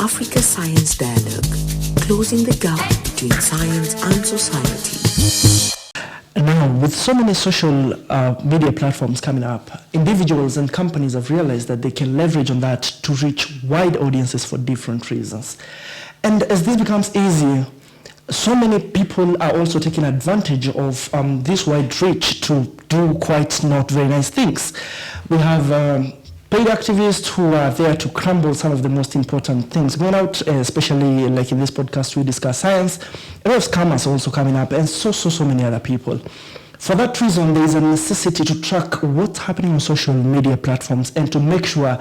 Africa Science Dialogue, closing the gap between science and society. Now, with so many social media platforms coming up, individuals and companies have realized that they can leverage on that to reach wide audiences for different reasons. And as this becomes easy, so many people are also taking advantage of this wide reach to do quite not very nice things. We have paid activists who are there to crumble some of the most important things going out, especially like in this podcast we discuss science. A lot of scammers also coming up, and so many other people. For that reason, there is a necessity to track what's happening on social media platforms and to make sure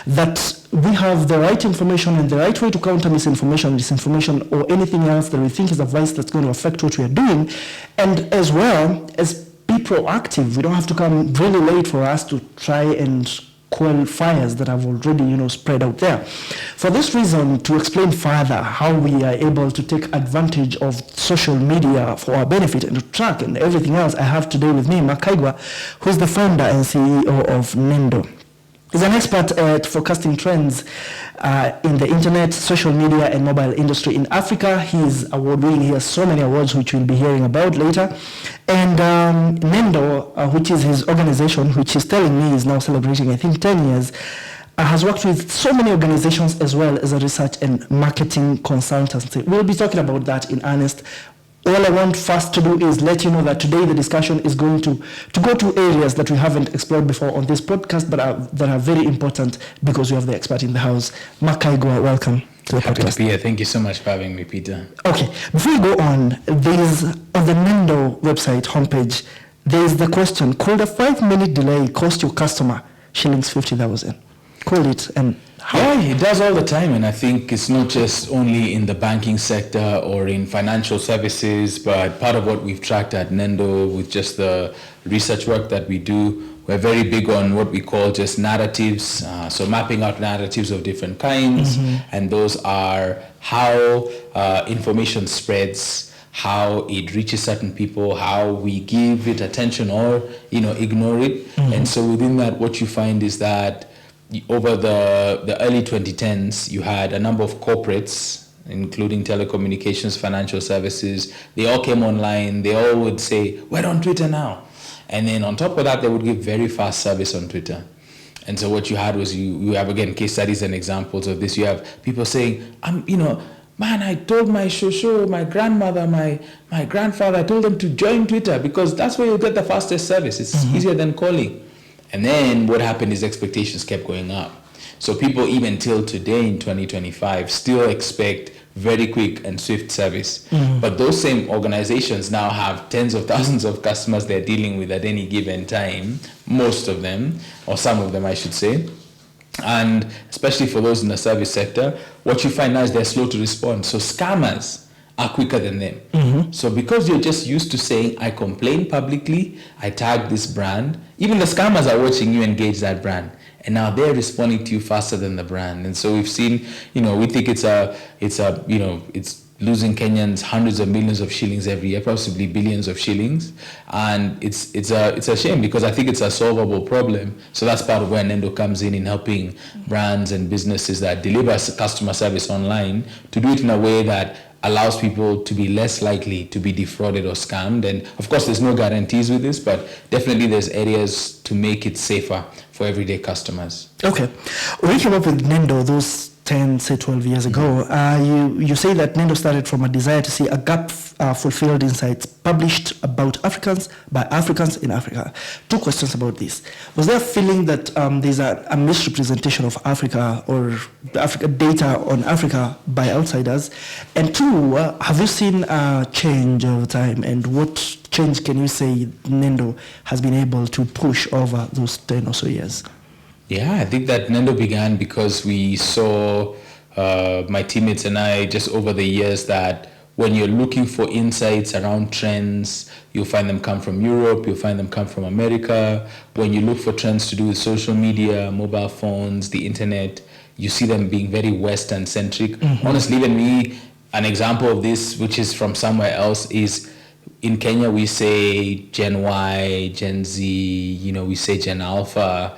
that we have the right information and the right way to counter misinformation, disinformation, or anything else that we think is a vice that's going to affect what we are doing. And as well as be proactive. We don't have to come really late for us to try and quell fires that have already, spread out there. For this reason, to explain further how we are able to take advantage of social media for our benefit and to track and everything else, I have today with me Mark Kaigwa, who is the founder and CEO of Nendo. He's an expert at forecasting trends in the internet, social media, and mobile industry in Africa. He's award-winning. He has so many awards, which we'll be hearing about later. And Nendo, which is his organization, which he's telling me is now celebrating, I think, 10 years, has worked with so many organizations as well as a research and marketing consultancy. We'll be talking about that in earnest. All I want first to do is let you know that today the discussion is going to go to areas that we haven't explored before on this podcast, but that are very important because we have the expert in the house. Mark Kaigwa, welcome to the Happy podcast. to be here. Thank you so much for having me, Peter. Okay, before we go on, there's on the Nendo website homepage, there's the question, could a 5-minute delay cost your customer shillings 50,000? Could it, and how? Yeah, it does all the time, and I think it's not just only in the banking sector or in financial services, but part of what we've tracked at Nendo with just the research work that we do, we're very big on what we call just narratives, so mapping out narratives of different kinds, and those are how information spreads, how it reaches certain people, how we give it attention or ignore it, and so within that, what you find is that over the early 2010s, you had a number of corporates, including telecommunications, financial services. They all came online. They all would say, we're on Twitter now. And then on top of that, they would give very fast service on Twitter. And so what you had was you have, again, case studies and examples of this. You have people saying, man, I told my shosho, my grandmother, my grandfather, I told them to join Twitter because that's where you get the fastest service. It's easier than calling. And then what happened is expectations kept going up. So people, even till today in 2025, still expect very quick and swift service. But those same organizations now have tens of thousands of customers they're dealing with at any given time, most of them, or some of them, I should say. And especially for those in the service sector, what you find now is they're slow to respond. So scammers are quicker than them. So because you're just used to saying, I complain publicly, I tag this brand, even the scammers are watching you engage that brand. And now they're responding to you faster than the brand. And so we've seen, we think it's losing Kenyans hundreds of millions of shillings every year, possibly billions of shillings. And it's a shame because I think it's a solvable problem. So that's part of where Nendo comes in helping brands and businesses that deliver customer service online to do it in a way that allows people to be less likely to be defrauded or scammed. And of course, there's no guarantees with this, but definitely there's areas to make it safer for everyday customers. Okay. When you came up with Nendo, those 10, say 12 years ago, you say that Nendo started from a desire to see a gap fulfilled insights published about Africans by Africans in Africa. 2 questions about this. Was there a feeling that there's a misrepresentation of Africa or the Africa data on Africa by outsiders? And 2, have you seen a change over time? And what change can you say Nendo has been able to push over those 10 or so years? Yeah, I think that Nendo began because we saw my teammates and I just over the years that when you're looking for insights around trends, you'll find them come from Europe, you'll find them come from America. When you look for trends to do with social media, mobile phones, the internet, you see them being very Western-centric. Honestly, even me, an example of this, which is from somewhere else, is in Kenya, we say Gen Y, Gen Z, we say Gen Alpha.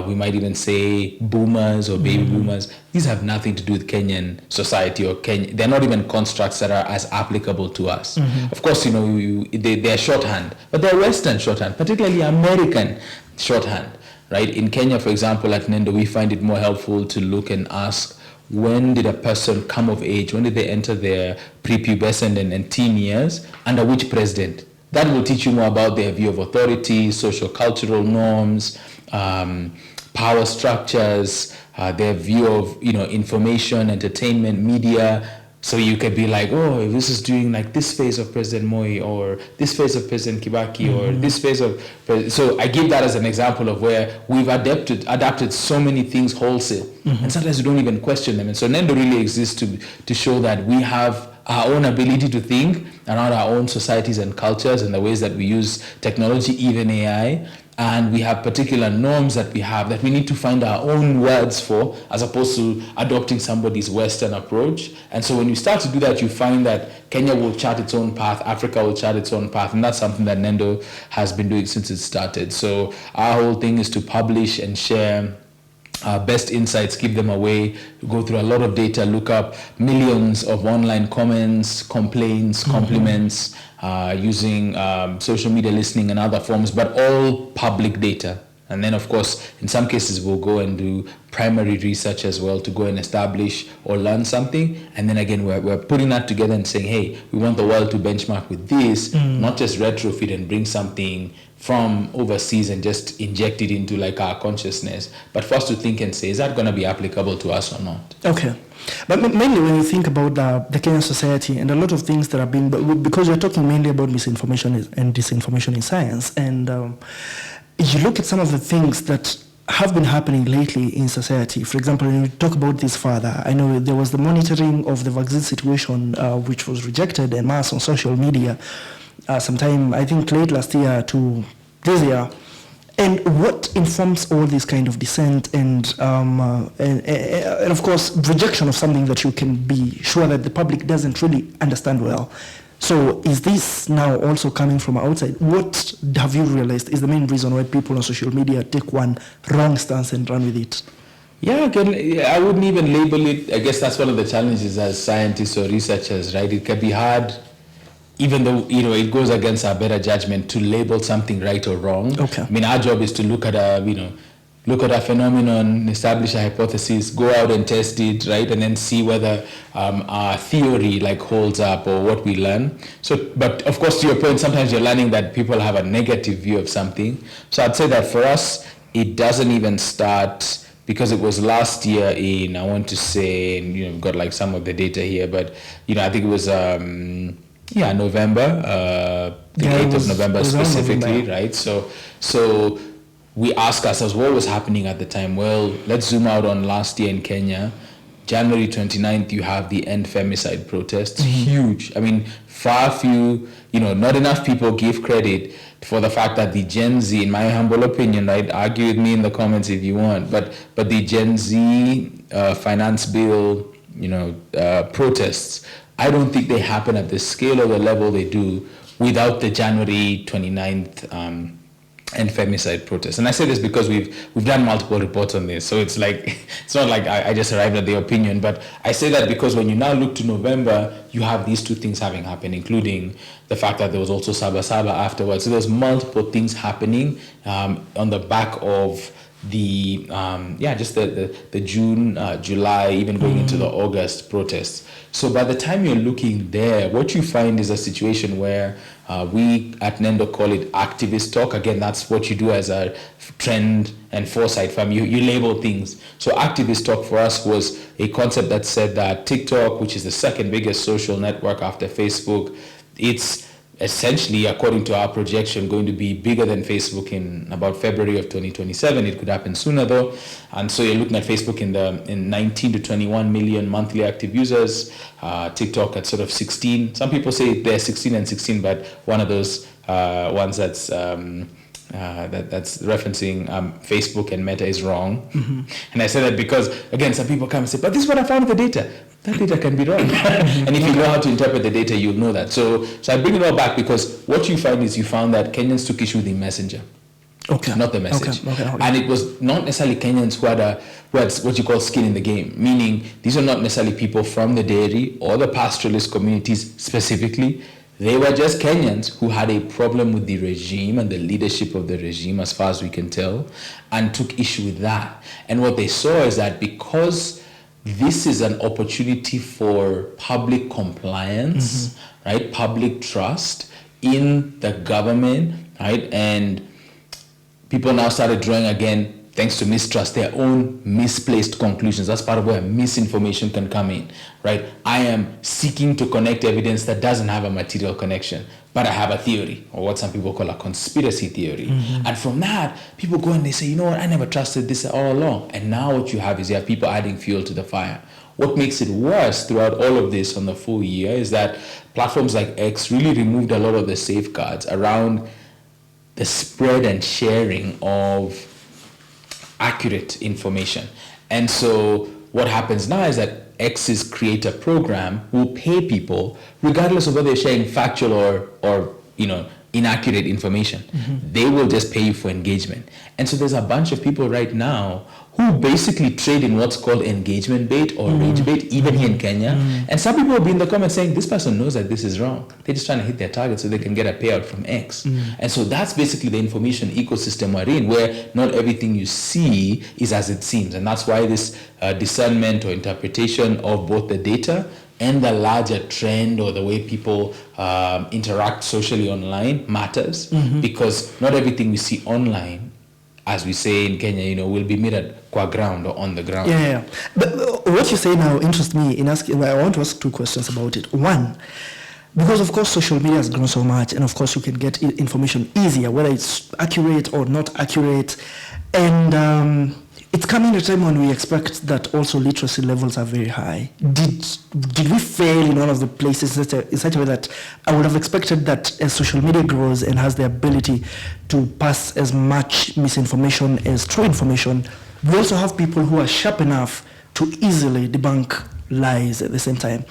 We might even say boomers or baby boomers. These have nothing to do with Kenyan society or Kenya. They're not even constructs that are as applicable to us. Of course, they're shorthand, but they're Western shorthand, particularly American shorthand, right? In Kenya, for example, at Nendo, we find it more helpful to look and ask, when did a person come of age? When did they enter their prepubescent and teen years? Under which president? That will teach you more about their view of authority, social cultural norms, power structures, their view of information, entertainment, media. So you could be like, oh, this is during like this phase of President Moi, or this phase of President Kibaki, or this phase of so I give that as an example of where we've adapted so many things wholesale, and sometimes we don't even question them. And so Nendo really exists to show that we have our own ability to think around our own societies and cultures and the ways that we use technology, even AI. And we have particular norms that we have that we need to find our own words for, as opposed to adopting somebody's Western approach. And so when you start to do that, you find that Kenya will chart its own path, Africa will chart its own path. And that's something that Nendo has been doing since it started. So our whole thing is to publish and share best insights, give them away, go through a lot of data, look up millions of online comments, complaints, compliments, using social media listening and other forms, but all public data. And then, of course, in some cases, we'll go and do primary research as well to go and establish or learn something. And then again, we're putting that together and saying, hey, we want the world to benchmark with this, not just retrofit and bring something from overseas and just inject it into like our consciousness, but for us to think and say, is that going to be applicable to us or not? Okay. But mainly when you think about the Kenyan society and a lot of things that are being, because you're talking mainly about misinformation and disinformation in science, and you look at some of the things that have been happening lately in society. For example, when you talk about this further, I know there was the monitoring of the vaccine situation, which was rejected en masse on social media sometime, I think, late last year to this year. And what informs all this kind of dissent and of course, rejection of something that you can be sure that the public doesn't really understand well? So is this now also coming from outside? What have you realized is the main reason why people on social media take one wrong stance and run with it? Yeah, again, I wouldn't even label it. I guess that's one of the challenges as scientists or researchers, right? It can be hard, even though, it goes against our better judgment to label something right or wrong. Okay. I mean, our job is to look at a phenomenon, establish a hypothesis, go out and test it, right? And then see whether our theory holds up or what we learn. So, but of course, to your point, sometimes you're learning that people have a negative view of something. So I'd say that for us, it doesn't even start, because it was last year in, I want to say, we've got some of the data here, but, I think it was, November, the 8th of November specifically, right? So we ask ourselves what was happening at the time. Well, let's zoom out on last year in Kenya. January 29th, you have the End Femicide protests. Huge. I mean, far few, not enough people give credit for the fact that the Gen Z, in my humble opinion, right, argue with me in the comments if you want, but the Gen Z finance bill, protests, I don't think they happen at the scale or the level they do without the January 29th and femicide protests. And I say this because we've done multiple reports on this. So it's not like I just arrived at the opinion, but I say that because when you now look to November, you have these two things having happened, including the fact that there was also Saba Saba afterwards. So there's multiple things happening on the back of the the June, July, even going into the August protests. So by the time you're looking there, what you find is a situation where we at Nendo call it activist talk. Again, that's what you do as a trend and foresight firm. You label things. So activist talk for us was a concept that said that TikTok, which is the second biggest social network after Facebook, it's essentially, according to our projection, going to be bigger than Facebook in about February of 2027. It could happen sooner though. And so you're looking at Facebook in 19 to 21 million monthly active users, TikTok at sort of 16. Some people say they're 16 and 16, but one of those ones that's that's referencing Facebook and Meta is wrong. And I say that because, again, some people come and say, but this is what I found with the data. That data can be wrong. And if you know how to interpret the data, you'll know that. So I bring it all back because what you find is you found that Kenyans took issue with the messenger. Okay. Not the message. Okay. And it was not necessarily Kenyans who had what you call skin in the game, meaning these are not necessarily people from the dairy or the pastoralist communities specifically. They were just Kenyans who had a problem with the regime and the leadership of the regime, as far as we can tell, and took issue with that. And what they saw is that because this is an opportunity for public compliance, right, public trust in the government, right, and people now started drawing, again, thanks to mistrust, their own misplaced conclusions. That's part of where misinformation can come in, right? I am seeking to connect evidence that doesn't have a material connection, but I have a theory, or what some people call a conspiracy theory. And from that, people go and they say, you know what, I never trusted this all along. And now what you have is you have people adding fuel to the fire. What makes it worse throughout all of this on the full year is that platforms like X really removed a lot of the safeguards around the spread and sharing of accurate information. And so what happens now is that X's creator program will pay people regardless of whether they're sharing factual or inaccurate information. They will just pay you for engagement. And so there's a bunch of people right now who basically trade in what's called engagement bait or rage bait, even here in Kenya. And some people will be in the comments saying, this person knows that this is wrong. They're just trying to hit their target so they can get a payout from X. And so that's basically the information ecosystem we're in, where not everything you see is as it seems. And that's why this discernment or interpretation of both the data and the larger trend or the way people interact socially online matters, because not everything we see online, as we say in Kenya, will be mirrored qua ground or on the ground. Yeah. But what you say now interests me in asking. I want to ask two questions about it. One, because of course social media has grown so much, and of course you can get information easier, whether it's accurate or not accurate, and it's coming at a time when we expect that also literacy levels are very high. Did we fail in one of the places in such a way that I would have expected that as social media grows and has the ability to pass as much misinformation as true information, we also have people who are sharp enough to easily debunk lies at the same time.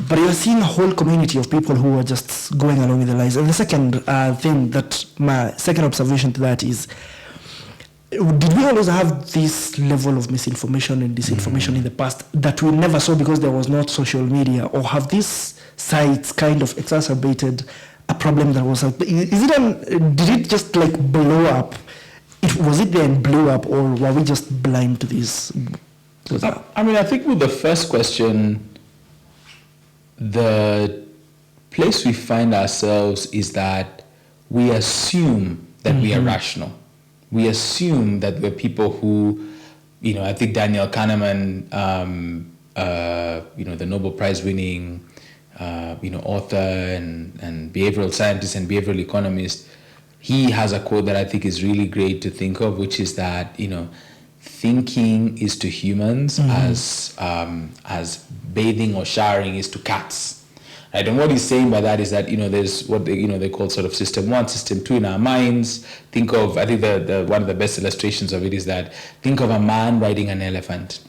But you're seeing a whole community of people who are just going along with the lies. And the second thing that my second observation to that is, did we always have this level of misinformation and disinformation in the past that we never saw because there was not social media? Or have these sites kind of exacerbated a problem that was... did it just like blow up? Was it there and blew up, or were we just blind to this? I think with the first question, the place we find ourselves is that we assume that we are rational. We assume that we're people who, I think Daniel Kahneman, the Nobel Prize winning, author and behavioral scientist and behavioral economist, he has a quote that I think is really great to think of, which is that, thinking is to humans as bathing or showering is to cats. Right? And what he's saying by that is that, there's what they call sort of system 1, system 2 in our minds. Think of, I think the one of the best illustrations of it is that, think of a man riding an elephant.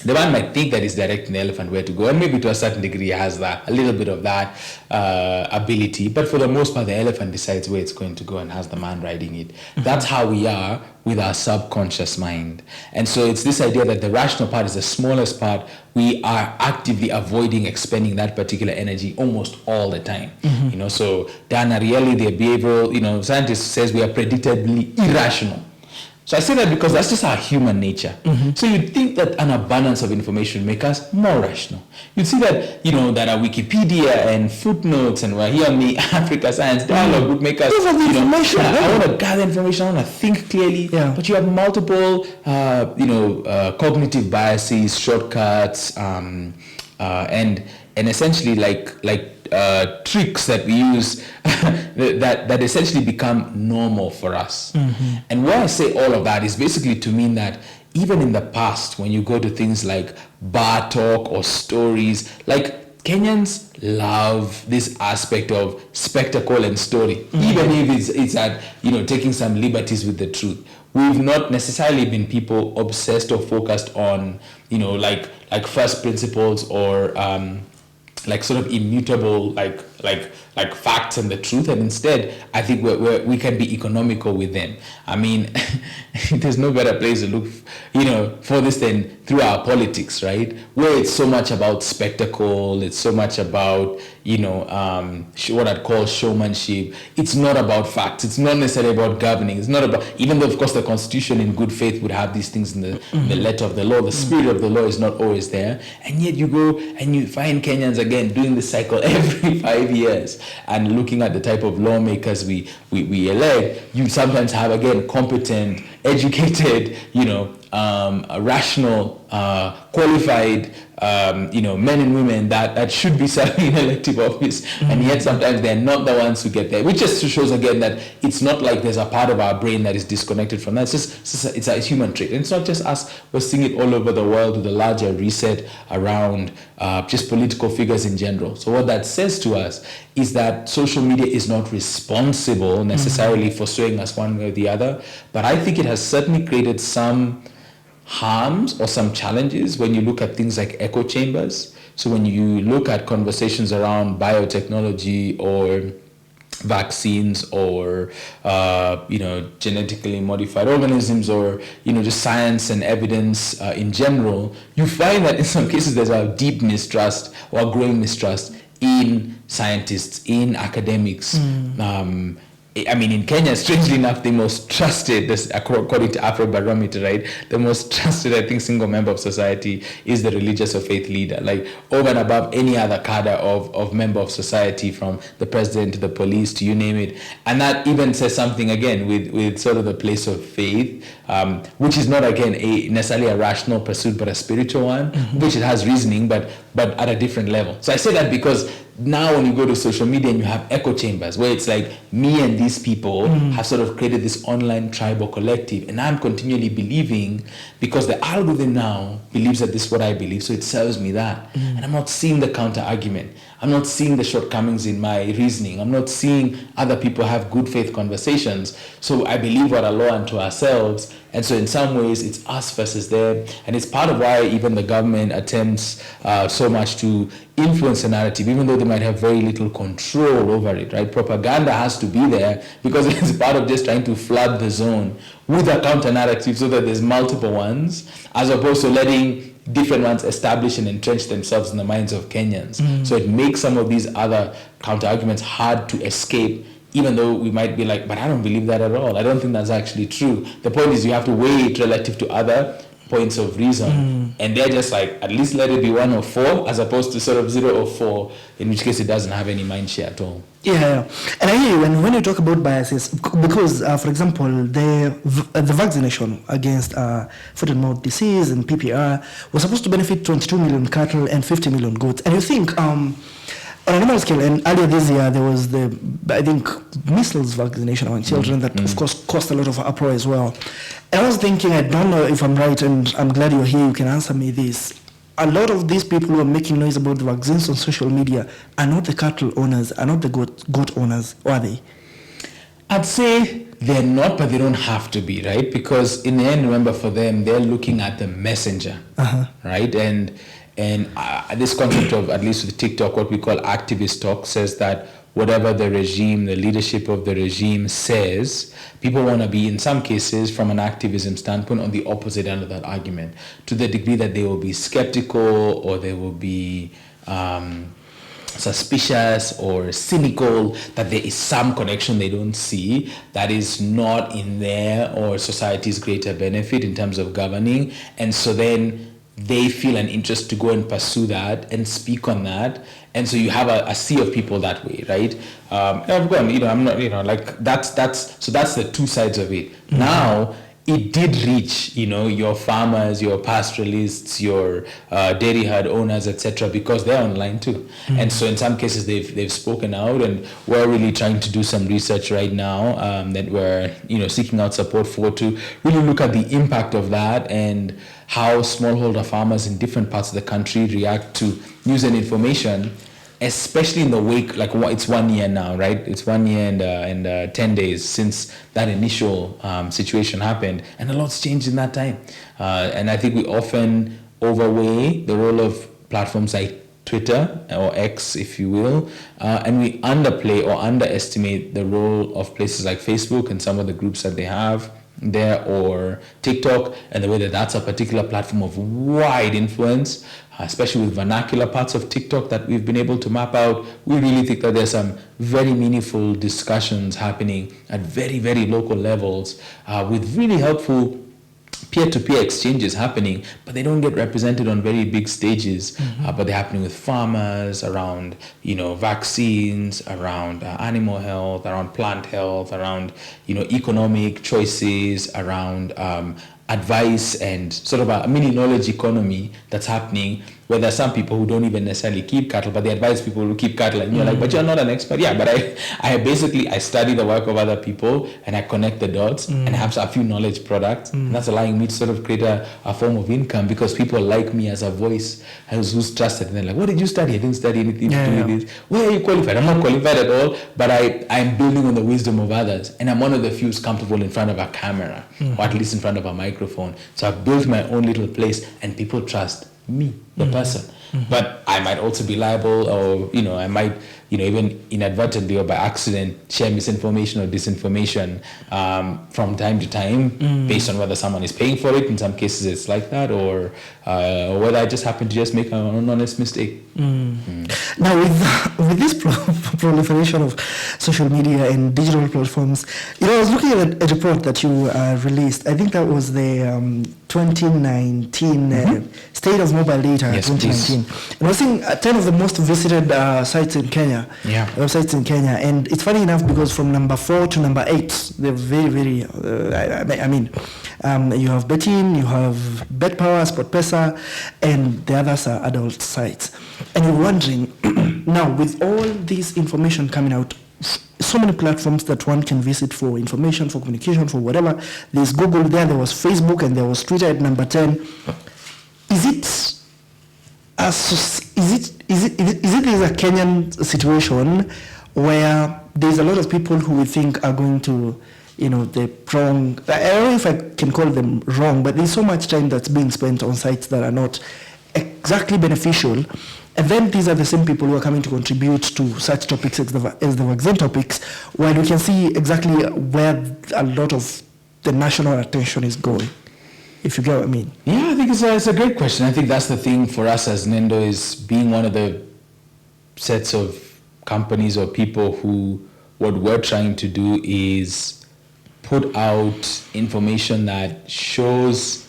The man might think that he's directing the elephant where to go, and maybe to a certain degree he has a little bit of that ability, but for the most part the elephant decides where it's going to go and has the man riding it. That's how we are with our subconscious mind. And so it's this idea that the rational part is the smallest part. We are actively avoiding expending that particular energy almost all the time. So Dan Ariely, the behavioral scientist, says we are predictably irrational. So I say that because that's just our human nature. So you'd think that an abundance of information make us more rational. You'd see that, that our Wikipedia and footnotes and we're here on the Africa Science Dialogue would make us, I want to gather information, I want to think clearly, but you have multiple, cognitive biases, shortcuts, and essentially like tricks that we use that essentially become normal for us. And why I say all of that is basically to mean that even in the past, when you go to things like bar talk or stories, like Kenyans love this aspect of spectacle and story, even if it's at, taking some liberties with the truth. We've not necessarily been people obsessed or focused on, like first principles or like sort of immutable, like facts and the truth. And instead, I think we can be economical with them. I mean, there's no better place to look, for this than through our politics, right? Where it's so much about spectacle, it's so much about, what I'd call showmanship. It's not about facts. It's not necessarily about governing. It's not about, even though, of course, the Constitution in good faith would have these things in the letter of the law, the spirit of the law is not always there. And yet you go and you find Kenyans, again, doing this cycle every 5 years and looking at the type of lawmakers we elect. You sometimes have, again, competent, educated, rational, qualified, men and women that should be serving in elective office, and yet sometimes they're not the ones who get there, which just shows again that it's not like there's a part of our brain that is disconnected from that. It's a human trait, and it's not just us. We're seeing it all over the world with a larger reset around just political figures in general. So what that says to us is that social media is not responsible necessarily for swaying us one way or the other, but I think it has certainly created some harms or some challenges when you look at things like echo chambers. So when you look at conversations around biotechnology or vaccines or genetically modified organisms or just science and evidence in general, you find that in some cases there's a deep mistrust or a growing mistrust in scientists, in academics. In Kenya, strangely enough, the most trusted, this, according to Afrobarometer, right, the most trusted, I think, single member of society is the religious or faith leader, like over and above any other cadre of member of society, from the president to the police to you name it. And that even says something, again, with sort of the place of faith, which is not, again, necessarily a rational pursuit, but a spiritual one, which it has reasoning, but at a different level. So I say that because now when you go to social media and you have echo chambers where it's like me and these people have sort of created this online tribe or collective, and I'm continually believing because the algorithm now believes that this is what I believe, so it serves me that. And I'm not seeing the counter argument. I'm not seeing the shortcomings in my reasoning. I'm not seeing other people have good faith conversations. So I believe what a law unto ourselves. And so in some ways, it's us versus them. And it's part of why even the government attempts so much to influence the narrative, even though they might have very little control over it, right? Propaganda has to be there because it's part of just trying to flood the zone with a counter narrative so that there's multiple ones, as opposed to letting different ones establish and entrench themselves in the minds of Kenyans. So it makes some of these other counter arguments hard to escape, even though we might be like, but I don't believe that at all. I don't think that's actually true. The point is you have to weigh it relative to other points of reason. And they're just like, at least let it be 1 or 4, as opposed to sort of 0 or 4, in which case it doesn't have any mind share at all. Yeah. And I hear you when you talk about biases, because, for example, the vaccination against foot and mouth disease and PPR was supposed to benefit 22 million cattle and 50 million goats. And you think, on a normal scale, and earlier this year there was measles vaccination among children that of course caused a lot of uproar as well. And I was thinking, I don't know if I'm right, and I'm glad you're here, you can answer me this. A lot of these people who are making noise about the vaccines on social media are not the cattle owners, are not the goat owners, or are they? I'd say they're not, but they don't have to be, right? Because in the end, remember, for them, they're looking at the messenger, right? And this concept of, at least with TikTok, what we call activist talk, says that whatever the regime, the leadership of the regime says, people want to be, in some cases, from an activism standpoint, on the opposite end of that argument, to the degree that they will be skeptical or they will be suspicious or cynical that there is some connection they don't see that is not in their or society's greater benefit in terms of governing. And so then they feel an interest to go and pursue that and speak on that. And so you have a sea of people that way, right? And I've gone, I'm not, that's the two sides of it. Now, it did reach, your farmers, your pastoralists, your dairy herd owners, etc., because they're online too. And so in some cases they've spoken out, and we're really trying to do some research right now that we're seeking out support for, to really look at the impact of that and how smallholder farmers in different parts of the country react to news and information, especially in the wake, like it's 1 year now, right? It's 1 year and 10 days since that initial situation happened, and a lot's changed in that time. And I think we often overweigh the role of platforms like Twitter or X, if you will, and we underplay or underestimate the role of places like Facebook and some of the groups that they have there, or TikTok, and the way that that's a particular platform of wide influence, especially with vernacular parts of TikTok that we've been able to map out. We really think that there's some very meaningful discussions happening at very, very local levels with really helpful peer-to-peer exchanges happening, but they don't get represented on very big stages. But they're happening with farmers around, vaccines, around animal health, around plant health, around, economic choices, around advice, and sort of a mini knowledge economy that's happening, where there are some people who don't even necessarily keep cattle, but they advise people who keep cattle, and you're like, but you're not an expert. Yeah, but I study the work of other people, and I connect the dots, and have a few knowledge products, and that's allowing me to sort of create a form of income, because people like me as a voice who's trusted. And they're like, what did you study? I didn't study anything to do with this. Where are you qualified? I'm not qualified at all, but I'm building on the wisdom of others, and I'm one of the few who's comfortable in front of a camera, or at least in front of a microphone. So I've built my own little place, and people trust me, the person. But I might also be liable, or I might even inadvertently or by accident share misinformation or disinformation from time to time, based on whether someone is paying for it. In some cases it's like that, or whether I just happen to just make an honest mistake. Now with this proliferation of social media and digital platforms, I was looking at a report that you released. I think that was the 2019 State of Mobile Data, yes, 2019. And I was seeing 10 of the most visited sites in Kenya, websites in Kenya. And it's funny enough, because from number 4 to number 8, they're very, very, you have Betin, you have BetPower, SportPesa, and the others are adult sites. And you're wondering, now with all this information coming out, so many platforms that one can visit for information, for communication, for whatever. There's Google there was Facebook, and there was Twitter at number 10. Is it there's a Kenyan situation where there's a lot of people who we think are going to, the wrong, I don't know if I can call them wrong, but there's so much time that's being spent on sites that are not exactly beneficial. And then these are the same people who are coming to contribute to such topics as the vaccine topics, while we can see exactly where a lot of the national attention is going, if you get what I mean. Yeah, I think it's a great question. I think that's the thing for us as Nendo, is being one of the sets of companies or people who, what we're trying to do is put out information that shows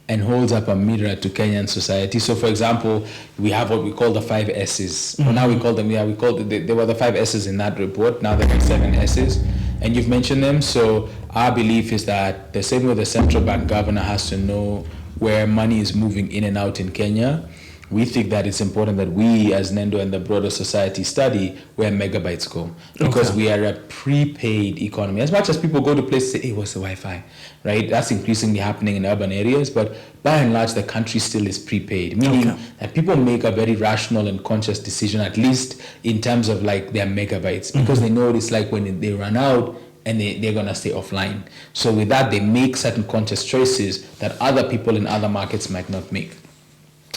and holds up a mirror to Kenyan society. So, for example, we have what we call the 5 S's. Well, now we call them, they were the 5 S's in that report. Now they have 7 S's. And you've mentioned them. So our belief is that the same way the central bank governor has to know where money is moving in and out in Kenya, we think that it's important that we as Nendo and the broader society study where megabytes go, because we are a prepaid economy. As much as people go to places and say, hey, what's the Wi-Fi, right? That's increasingly happening in urban areas, but by and large, the country still is prepaid, meaning that people make a very rational and conscious decision, at least in terms of like their megabytes, because they know it's like when they run out, and they're going to stay offline. So with that, they make certain conscious choices that other people in other markets might not make.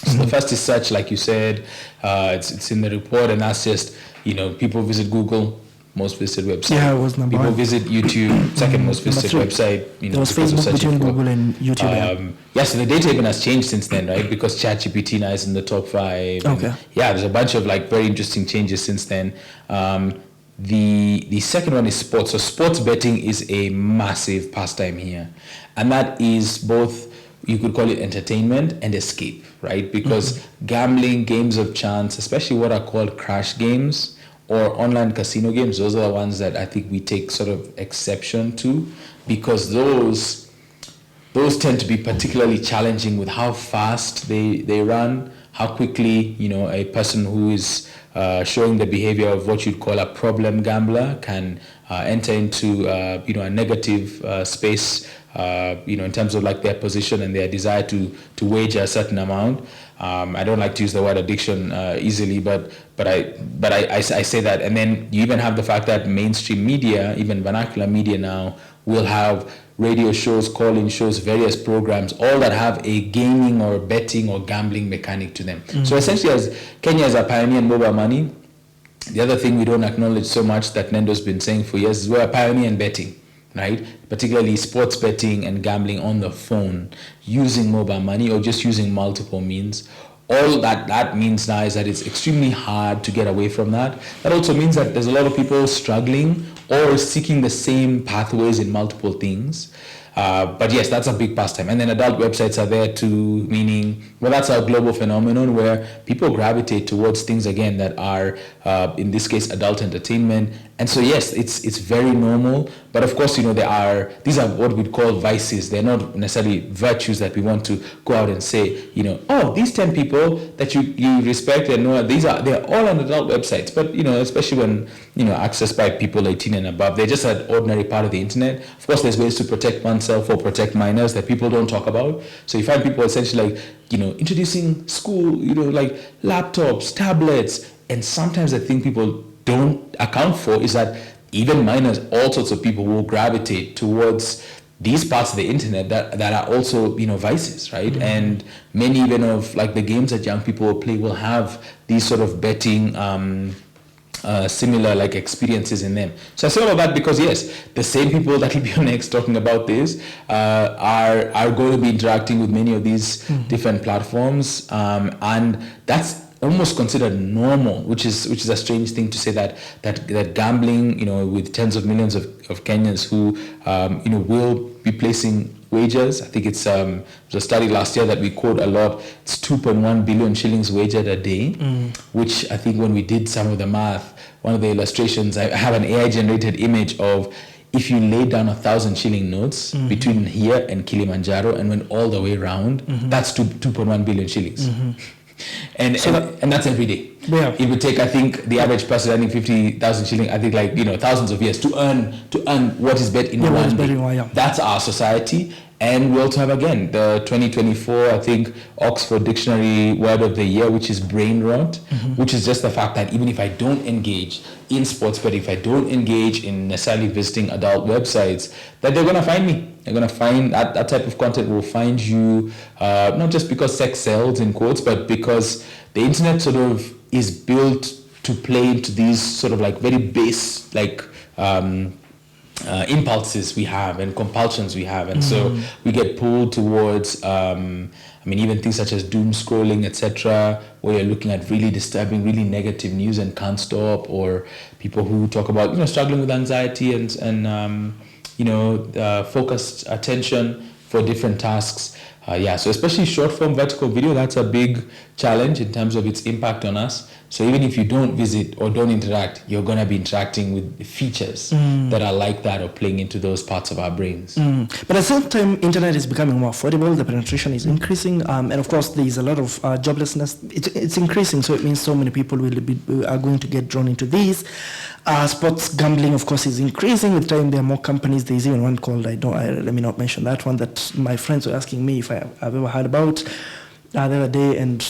So the first is search, like you said, it's in the report, and that's just, people visit Google, most visited website. Yeah, it was number 1. People visit YouTube, second most visited website. There was Facebook between Google and YouTube. So the data even has changed since then, right? Because ChatGPT now is in the top 5. There's a bunch of like very interesting changes since then. The second one is sports. So sports betting is a massive pastime here, and that is both, you could call it entertainment and escape, right? Because gambling, games of chance, especially what are called crash games or online casino games, those are the ones that I think we take sort of exception to, because those those tend to be particularly challenging with how fast they run, how quickly, a person who is showing the behavior of what you'd call a problem gambler can enter into, a negative space, in terms of like their position and their desire to wager a certain amount. I don't like to use the word addiction easily, but I say that. And then you even have the fact that mainstream media, even vernacular media now, will have radio shows, call-in shows, various programs, all that have a gaming or betting or gambling mechanic to them. So essentially, as Kenya is a pioneer in mobile money, the other thing we don't acknowledge so much that Nendo's been saying for years is we're a pioneer in betting, right? Particularly sports betting and gambling on the phone using mobile money or just using multiple means. All that means now is that it's extremely hard to get away from that. That also means that there's a lot of people struggling or seeking the same pathways in multiple things. But yes, that's a big pastime. And then adult websites are there too, meaning, well, that's a global phenomenon where people gravitate towards things, again, that are, in this case, adult entertainment. And so, yes, it's very normal. But of course, these are what we'd call vices. They're not necessarily virtues that we want to go out and say, oh, these 10 people that you respect and know, they're all on adult websites. But, especially when, accessed by people 18 and above, they're just an ordinary part of the internet. Of course, there's ways to protect oneself or protect minors that people don't talk about. So you find people essentially like, introducing school, like laptops, tablets. And sometimes the thing people don't account for is that even minors, all sorts of people will gravitate towards these parts of the internet that are also, vices, right? Mm-hmm. And many even of like the games that young people will play will have these sort of betting, similar like experiences in them. So I say all of that because yes, the same people that will be on X talking about this are going to be interacting with many of these different platforms, and that's almost considered normal, which is a strange thing to say that gambling, with tens of millions of Kenyans who will be placing wagers. I think it's a study last year that we quote a lot. It's 2.1 billion shillings wagered a day, which I think when we did some of the math, one of the illustrations, I have an AI generated image of if you lay down 1,000 shilling notes between here and Kilimanjaro and went all the way around, that's 2.1 billion shillings. And that's every day. Yeah. It would take, I think, the average person earning 50,000 shilling, I think thousands of years to earn what is bet in one day. That's our society. And we also have, again, the 2024, I think, Oxford Dictionary Word of the Year, which is brain rot, which is just the fact that even if I don't engage in sports betting, if I don't engage in necessarily visiting adult websites, that they're going to find me. They're going to find that type of content will find you, not just because sex sells, in quotes, but because the internet sort of is built to play into these sort of like very base, like, impulses we have and compulsions we have, and so we get pulled towards even things such as doom scrolling, etc., where you're looking at really disturbing, really negative news and can't stop, or people who talk about struggling with anxiety and focused attention for different tasks. So especially short form vertical video, that's a big challenge in terms of its impact on us. So even if you don't visit or don't interact, you're going to be interacting with features that are like that or playing into those parts of our brains. But at the same time, internet is becoming more affordable, the penetration is increasing, and of course there is a lot of joblessness. It's increasing, so it means so many people are going to get drawn into these. Sports gambling, of course, is increasing. With time, there are more companies. There is even one called, let me not mention that one, that my friends were asking me if I've ever heard about the other day, and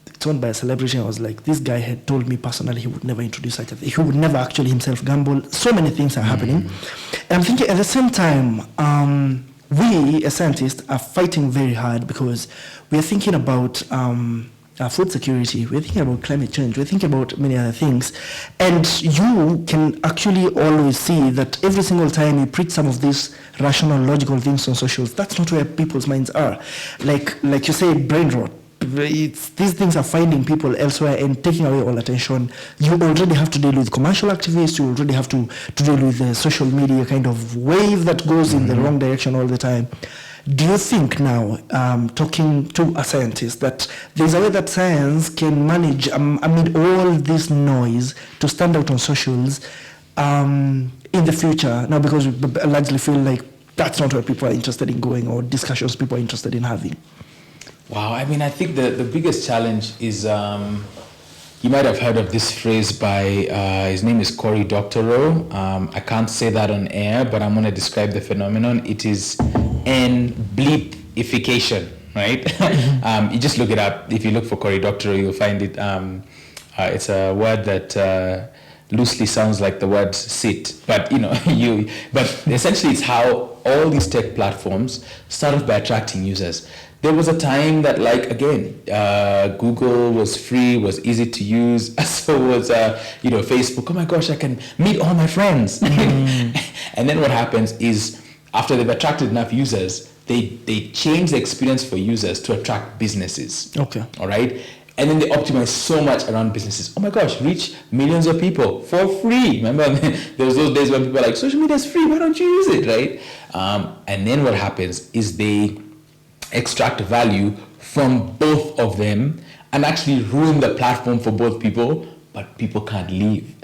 it's owned by a celebrity. I was like, this guy had told me personally he would never introduce such a thing. He would never actually himself gamble. So many things are happening. And I'm thinking at the same time, we as scientists are fighting very hard because we are thinking about food security, we're thinking about climate change, we're thinking about many other things. And you can actually always see that every single time you preach some of these rational, logical things on socials, that's not where people's minds are. Like you say, brain rot. These things are finding people elsewhere and taking away all attention. You already have to deal with commercial activists. You already have to deal with the social media kind of wave that goes in the wrong direction all the time. Do you think now, talking to a scientist, that there's a way that science can manage, amid all this noise, to stand out on socials in the future? Now, because we largely feel like that's not where people are interested in going, or discussions people are interested in having? Wow, I mean, I think the biggest challenge is, you might have heard of this phrase by, his name is Cory Doctorow. I can't say that on air, but I'm going to describe the phenomenon. It is bleepification, right? You just look it up. If you look for Cory Doctorow, you'll find it. It's a word that loosely sounds like the word sit, but but essentially it's how all these tech platforms started by attracting users. There was a time that, like, again, Google was free, was easy to use. So was Facebook. Oh my gosh, I can meet all my friends. And then what happens is, after they've attracted enough users, they change the experience for users to attract businesses. Okay. All right. And then they optimize so much around businesses. Oh my gosh, reach millions of people for free. Remember, there was those days when people were like, social media is free, why don't you use it, right? And then what happens is they extract value from both of them and actually ruin the platform for both people, but people can't leave.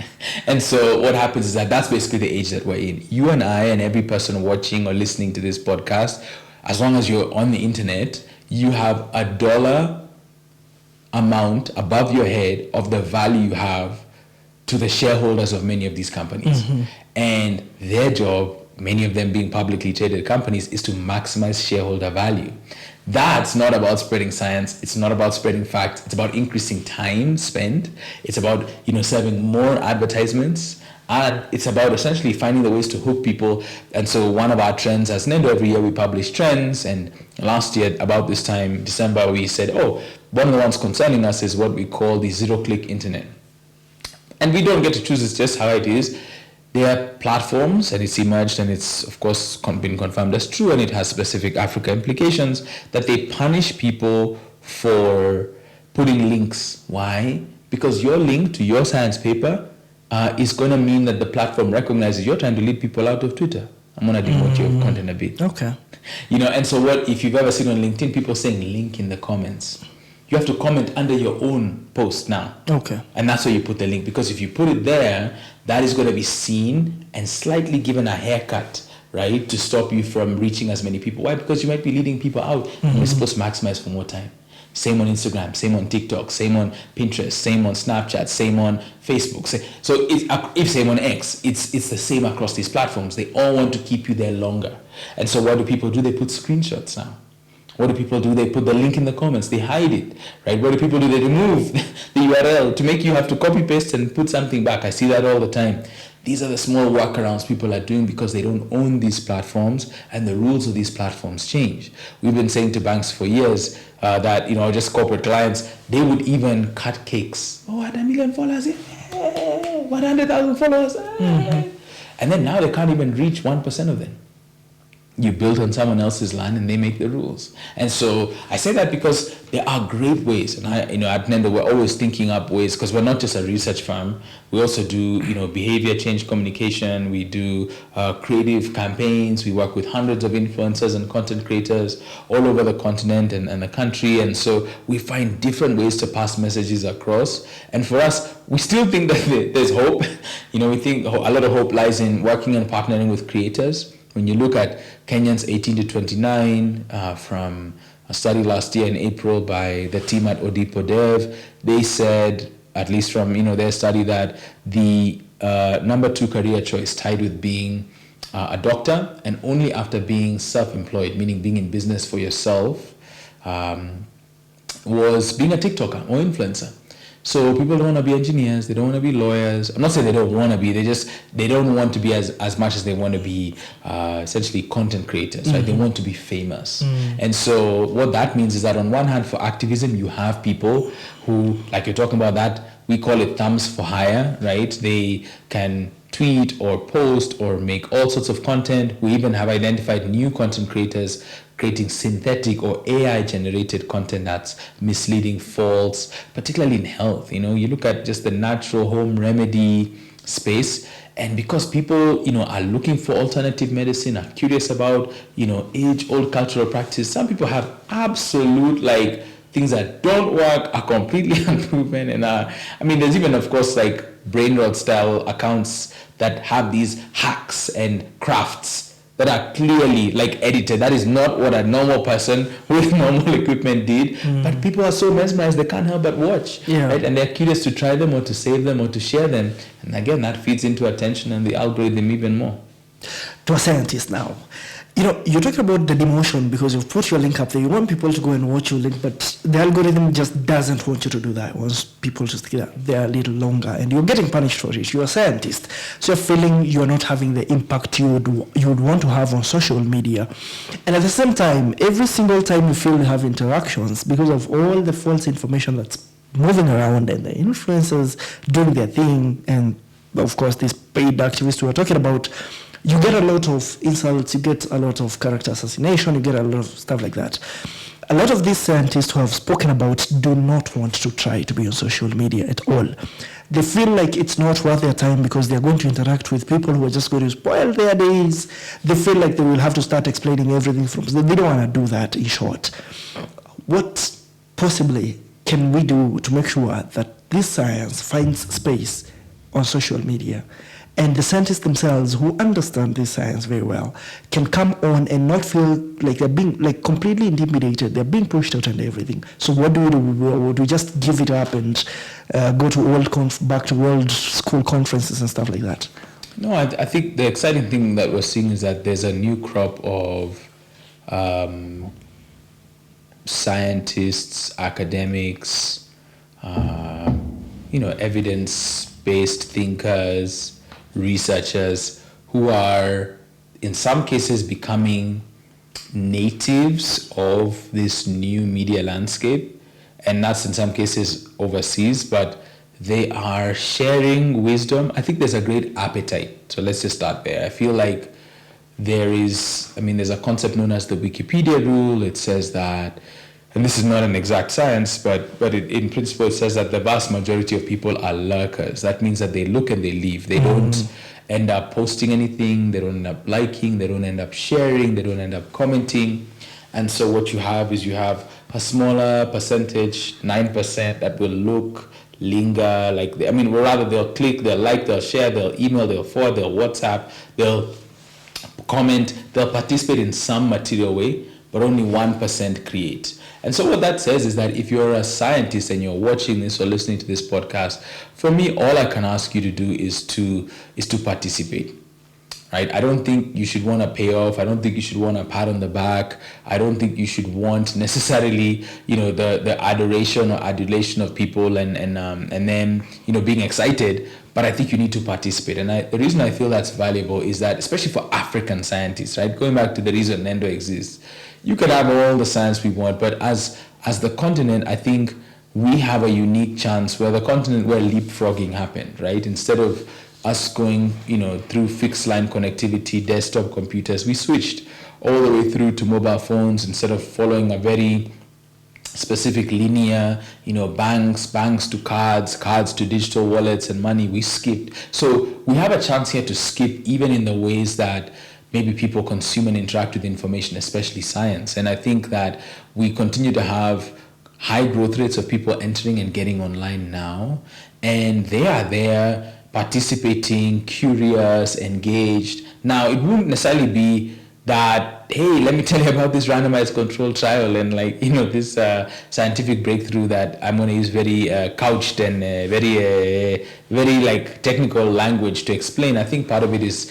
And so what happens is that's basically the age that we're in. You and I and every person watching or listening to this podcast, as long as you're on the internet, you have a dollar amount above your head of the value you have to the shareholders of many of these companies. And their job, many of them being publicly traded companies, is to maximize shareholder value. That's not about spreading science. It's not about spreading facts. It's about increasing time spent. It's about serving more advertisements. And it's about essentially finding the ways to hook people. And so one of our trends, as Nendo, every year we publish trends. And last year, about this time, December, we said, one of the ones concerning us is what we call the zero-click internet. And we don't get to choose, it's just how it is. There are platforms, and it's emerged, and it's, of course, been confirmed as true, and it has specific Africa implications, that they punish people for putting links. Why? Because your link to your science paper is going to mean that the platform recognizes you're trying to lead people out of Twitter. I'm going to demote your content a bit. Okay. And so if you've ever seen on LinkedIn, people saying link in the comments. You have to comment under your own post now. Okay. And that's where you put the link, because if you put it there, that is going to be seen and slightly given a haircut, right, to stop you from reaching as many people. Why? Because you might be leading people out. And we're supposed to maximize for more time. Same on Instagram, same on TikTok, same on Pinterest, same on Snapchat, same on Facebook. So if same on X, it's the same across these platforms. They all want to keep you there longer. And so what do people do? They put screenshots now. What do people do? They put the link in the comments. They hide it, right? What do people do? They remove the URL to make you have to copy paste and put something back. I see that all the time. These are the small workarounds people are doing because they don't own these platforms, and the rules of these platforms change. We've been saying to banks for years that, just corporate clients, they would even cut cakes. Oh, I had 1 million followers. 100,000 followers. And then now they can't even reach 1% of them. You build on someone else's land and they make the rules. And so I say that because there are great ways. And at Nendo, we're always thinking up ways, because we're not just a research firm. We also do, behavior change communication. We do creative campaigns. We work with hundreds of influencers and content creators all over the continent and the country. And so we find different ways to pass messages across. And for us, we still think that there's hope. We think a lot of hope lies in working and partnering with creators. When you look at Kenyans 18 to 29, from a study last year in April by the team at Odipo Dev, they said, at least from their study, that the number 2 career choice, tied with being a doctor, and only after being self-employed, meaning being in business for yourself, was being a TikToker or influencer. So people don't want to be engineers, they don't want to be lawyers. I'm not saying they don't want to be, they don't want to be as much as they want to be essentially content creators, right? They want to be famous. And so what that means is that on one hand, for activism, you have people who, like you're talking about that, we call it thumbs for hire, right? They can tweet or post or make all sorts of content. We even have identified new content creators creating synthetic or AI-generated content that's misleading, false, particularly in health. You look at just the natural home remedy space, and because people, are looking for alternative medicine, are curious about, age-old cultural practice, some people have absolute, things that don't work, are completely unproven. And there's even, of course, brain rot style accounts that have these hacks and crafts that are clearly like edited. That is not what a normal person with normal equipment did. But people are so mesmerized they can't help but watch. Yeah. Right? And they're curious to try them or to save them or to share them. And again, that feeds into attention and the algorithm even more. To a scientist now. You're talking about the demotion because you've put your link up there. You want people to go and watch your link, but the algorithm just doesn't want you to do that. It wants people to stay there a little longer, and you're getting punished for it. You're a scientist, so you're feeling you're not having the impact you would want to have on social media. And at the same time, every single time you feel you have interactions because of all the false information that's moving around and the influencers doing their thing, and of course these paid activists we were talking about, you get a lot of insults, you get a lot of character assassination, you get a lot of stuff like that. A lot of these scientists who have spoken about do not want to try to be on social media at all. They feel like it's not worth their time because they're going to interact with people who are just going to spoil their days. They feel like they will have to start explaining everything from... They don't want to do that, in short. What possibly can we do to make sure that this science finds space on social media, and the scientists themselves who understand this science very well can come on and not feel like they're being like completely intimidated, they're being pushed out and everything? So what do? Would we just give it up and go to back to world school conferences and stuff like that? No, I think the exciting thing that we're seeing is that there's a new crop of scientists, academics, evidence-based thinkers, researchers who are in some cases becoming natives of this new media landscape, and that's in some cases overseas, but they are sharing wisdom. I think there's a great appetite. So let's just start there. I feel like there's a concept known as the Wikipedia rule. It says that, and this is not an exact science, but in principle it says that the vast majority of people are lurkers. That means that they look and they leave. They don't end up posting anything. They don't end up liking. They don't end up sharing. They don't end up commenting. And so what you have is you have a smaller percentage, 9%, that will look, linger, rather they'll click, they'll like, they'll share, they'll email, they'll forward, they'll WhatsApp, they'll comment, they'll participate in some material way, but only 1% create. And so what that says is that if you're a scientist and you're watching this or listening to this podcast, for me, all I can ask you to do is to participate. Right? I don't think you should want a payoff. I don't think you should want a pat on the back. I don't think you should want necessarily, the adoration or adulation of people and then, being excited. But I think you need to participate. And the reason I feel that's valuable is that, especially for African scientists, right? Going back to the reason Nendo exists, you can have all the science we want, but as the continent, I think we have a unique chance where leapfrogging happened, right? Instead of us going, through fixed line connectivity, desktop computers, we switched all the way through to mobile phones instead of following a very specific linear, banks to cards to digital wallets and money. We skipped. So we have a chance here to skip even in the ways that maybe people consume and interact with information, especially science. And I think that we continue to have high growth rates of people entering and getting online now, and they are there participating, curious, engaged. Now, it wouldn't necessarily be that, hey, let me tell you about this randomized controlled trial and this scientific breakthrough that I'm going to use very couched and very technical language to explain. I think part of it is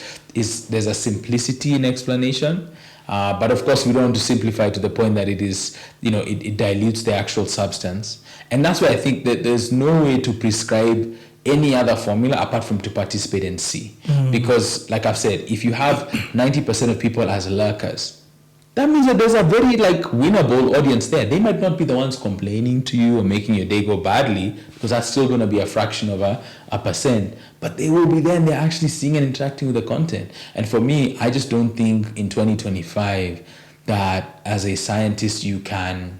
there's a simplicity in explanation. But of course, we don't want to simplify to the point that it is, it dilutes the actual substance. And that's why I think that there's no way to prescribe any other formula apart from to participate and see. Because, like I've said, if you have 90% of people as lurkers, that means that there's a very winnable audience there. They might not be the ones complaining to you or making your day go badly, because that's still going to be a fraction of a percent, but they will be there and they're actually seeing and interacting with the content. And for me, I just don't think in 2025 that as a scientist you can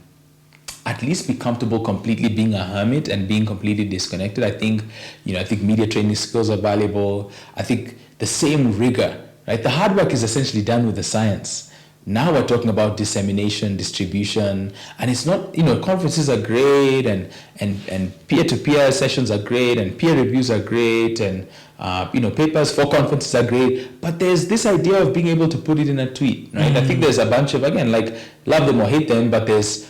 at least be comfortable completely being a hermit and being completely disconnected. I think media training skills are valuable. I think the same rigor, right? The hard work is essentially done with the science, Now we're talking about dissemination, distribution, and it's not, conferences are great and peer-to-peer sessions are great and peer reviews are great and, papers for conferences are great, but there's this idea of being able to put it in a tweet, right? I think there's a bunch of, again, like, love them or hate them, but there's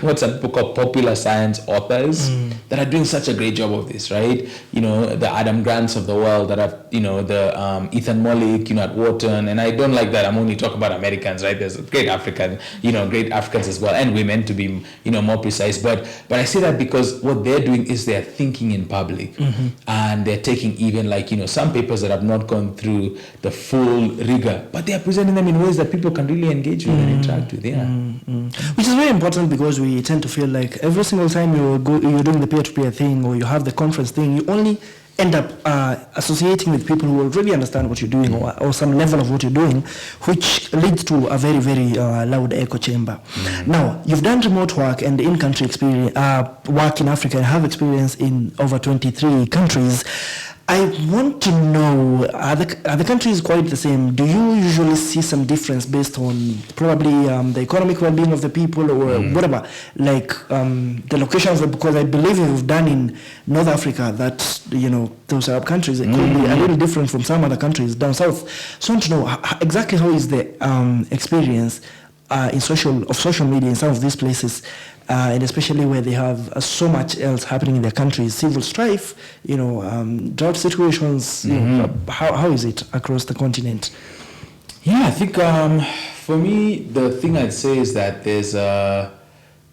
what's that book called, popular science authors that are doing such a great job of this, right? The Adam Grants of the world that have, the Ethan Mollick, at Wharton, and I don't like that. I'm only talking about Americans, right? There's great great Africans as well, and women to be, more precise. But I say that because what they're doing is they're thinking in public, and they're taking even some papers that have not gone through the full rigor, but they are presenting them in ways that people can really engage with and interact with. Yeah. Which is very important because we tend to feel like every single time you're doing the peer-to-peer thing or you have the conference thing, you only end up associating with people who already understand what you're doing or some level of what you're doing, which leads to a very, very loud echo chamber. Now, you've done remote work and in-country experience, work in Africa and have experience in over 23 countries. I want to know, are the countries quite the same? Do you usually see some difference based on probably the economic well-being of the people or whatever, like the locations? Because I believe you've done in North Africa that, those Arab countries, it could be a little different from some other countries down south. So I want to know exactly how is the experience in social media in some of these places, and especially where they have so much else happening in their countries, civil strife, drought situations. How is it across the continent? Yeah, I think for me the thing I'd say is that there's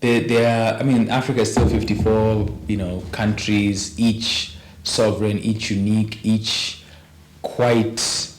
Africa is still 54 countries, each sovereign, each unique, each quite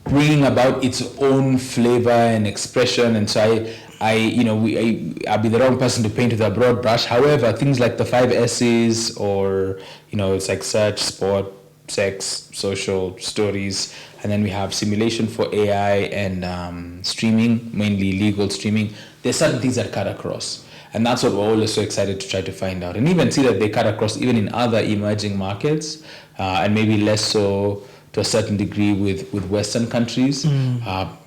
bringing about its own flavor and expression, and so I'd be the wrong person to paint with a broad brush. However, things like the 5 S's, or it's like search, sport, sex, social, stories, and then we have simulation for AI and streaming, mainly legal streaming. There's certain things that cut across, and that's what we're always so excited to try to find out, and even see that they cut across even in other emerging markets, and maybe less so to a certain degree with Western countries.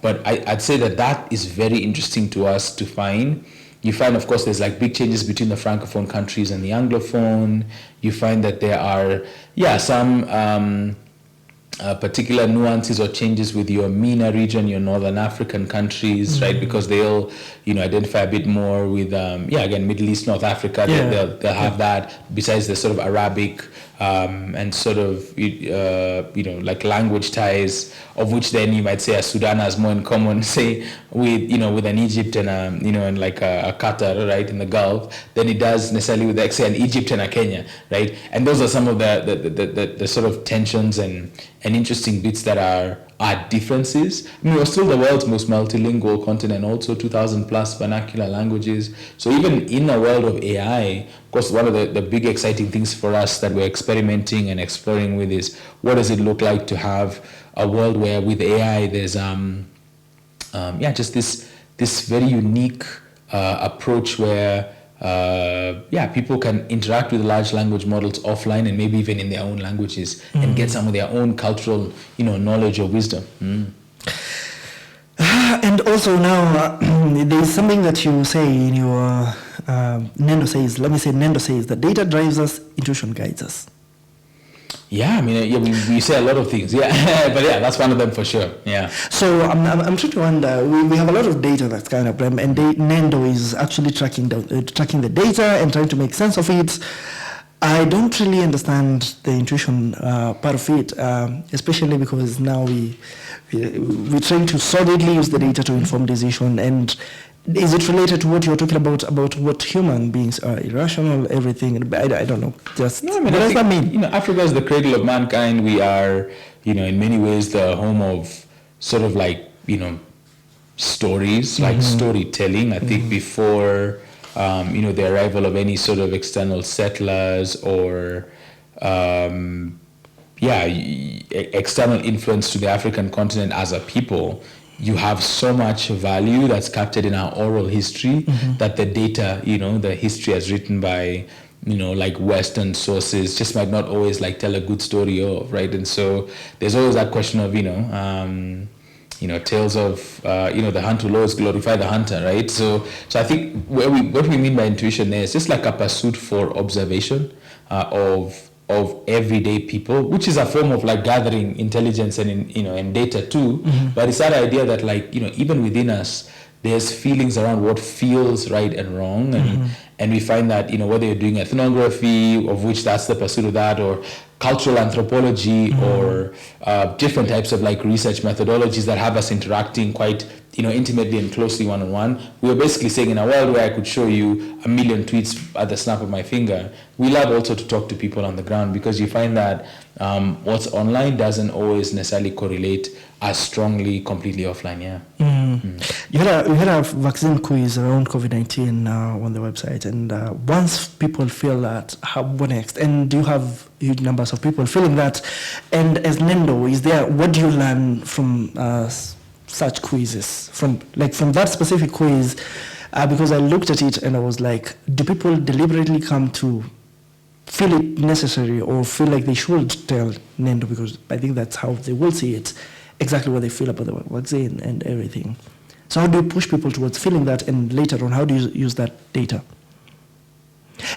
But I'd say that is very interesting to us to find. You find, of course, there's like big changes between the Francophone countries and the Anglophone. You find that there are, some particular nuances or changes with your MENA region, your Northern African countries, right? Because they'll, identify a bit more with, again, Middle East, North Africa. They'll have that, besides the sort of Arabic and sort of, like language ties, of which then you might say a Sudan has more in common, say, with, with an Egypt and, and like a Qatar, right, in the Gulf, than it does necessarily with, like, say, an Egypt and a Kenya, right? And those are some of the sort of tensions and interesting bits that are differences. We're still the world's most multilingual continent, also 2,000 plus vernacular languages. So even in a world of AI, of course, one of the big exciting things for us that we're experimenting and exploring with is, what does it look like to have a world where with AI there's just this very unique approach where people can interact with large language models offline and maybe even in their own languages and get some of their own cultural, knowledge or wisdom. And also now, there's something that you say in your Nendo says that data drives us, intuition guides us. Yeah, we say a lot of things. Yeah, but that's one of them for sure. Yeah. So I'm trying to wonder. We have a lot of data that's kind of, and Nendo is actually tracking the data and trying to make sense of it. I don't really understand the intuition part of it, especially because now we're trying to solidly use the data to inform decision. And is it related to what you're talking about what human beings are irrational, everything? I don't know. What does that mean? Africa is the cradle of mankind. We are, in many ways the home of sort of like, stories, like storytelling. I think before, the arrival of any sort of external settlers or, external influence to the African continent as a people, you have so much value that's captured in our oral history that the data, the history as written by, like Western sources just might not always like tell a good story of, right? And so there's always that question of, tales of the hunt will always glorify the hunter, right? So I think what we mean by intuition there is just like a pursuit for observation of everyday people, which is a form of like gathering intelligence and data too. But it's that idea that like even within us, there's feelings around what feels right and wrong, and we find that whether you're doing ethnography, of which that's the pursuit of that, or cultural anthropology, or different types of like research methodologies that have us interacting quite intimately and closely one-on-one. We were basically saying, in a world where I could show you a million tweets at the snap of my finger, we love also to talk to people on the ground, because you find that what's online doesn't always necessarily correlate as strongly completely offline. You had a vaccine quiz around COVID-19 on the website, and once people feel that, what next? And you have huge numbers of people feeling that. And as Nendo, what do you learn from such quizzes, from that specific quiz? Because I looked at it and I was like, do people deliberately come to feel it necessary or feel like they should tell Nendo? Because I think that's how they will see it, exactly what they feel about the vaccine and everything. So how do you push people towards feeling that, and later on, how do you use that data?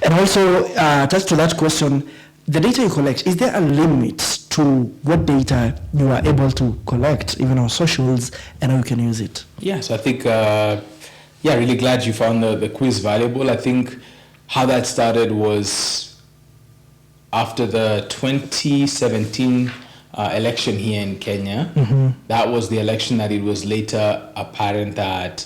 And also, attached to that question, the data you collect, is there a limit to what data you are able to collect, even on socials, and how you can use it? Yeah, so I think, really glad you found the quiz valuable. I think how that started was after the 2017 election here in Kenya. That was the election that it was later apparent that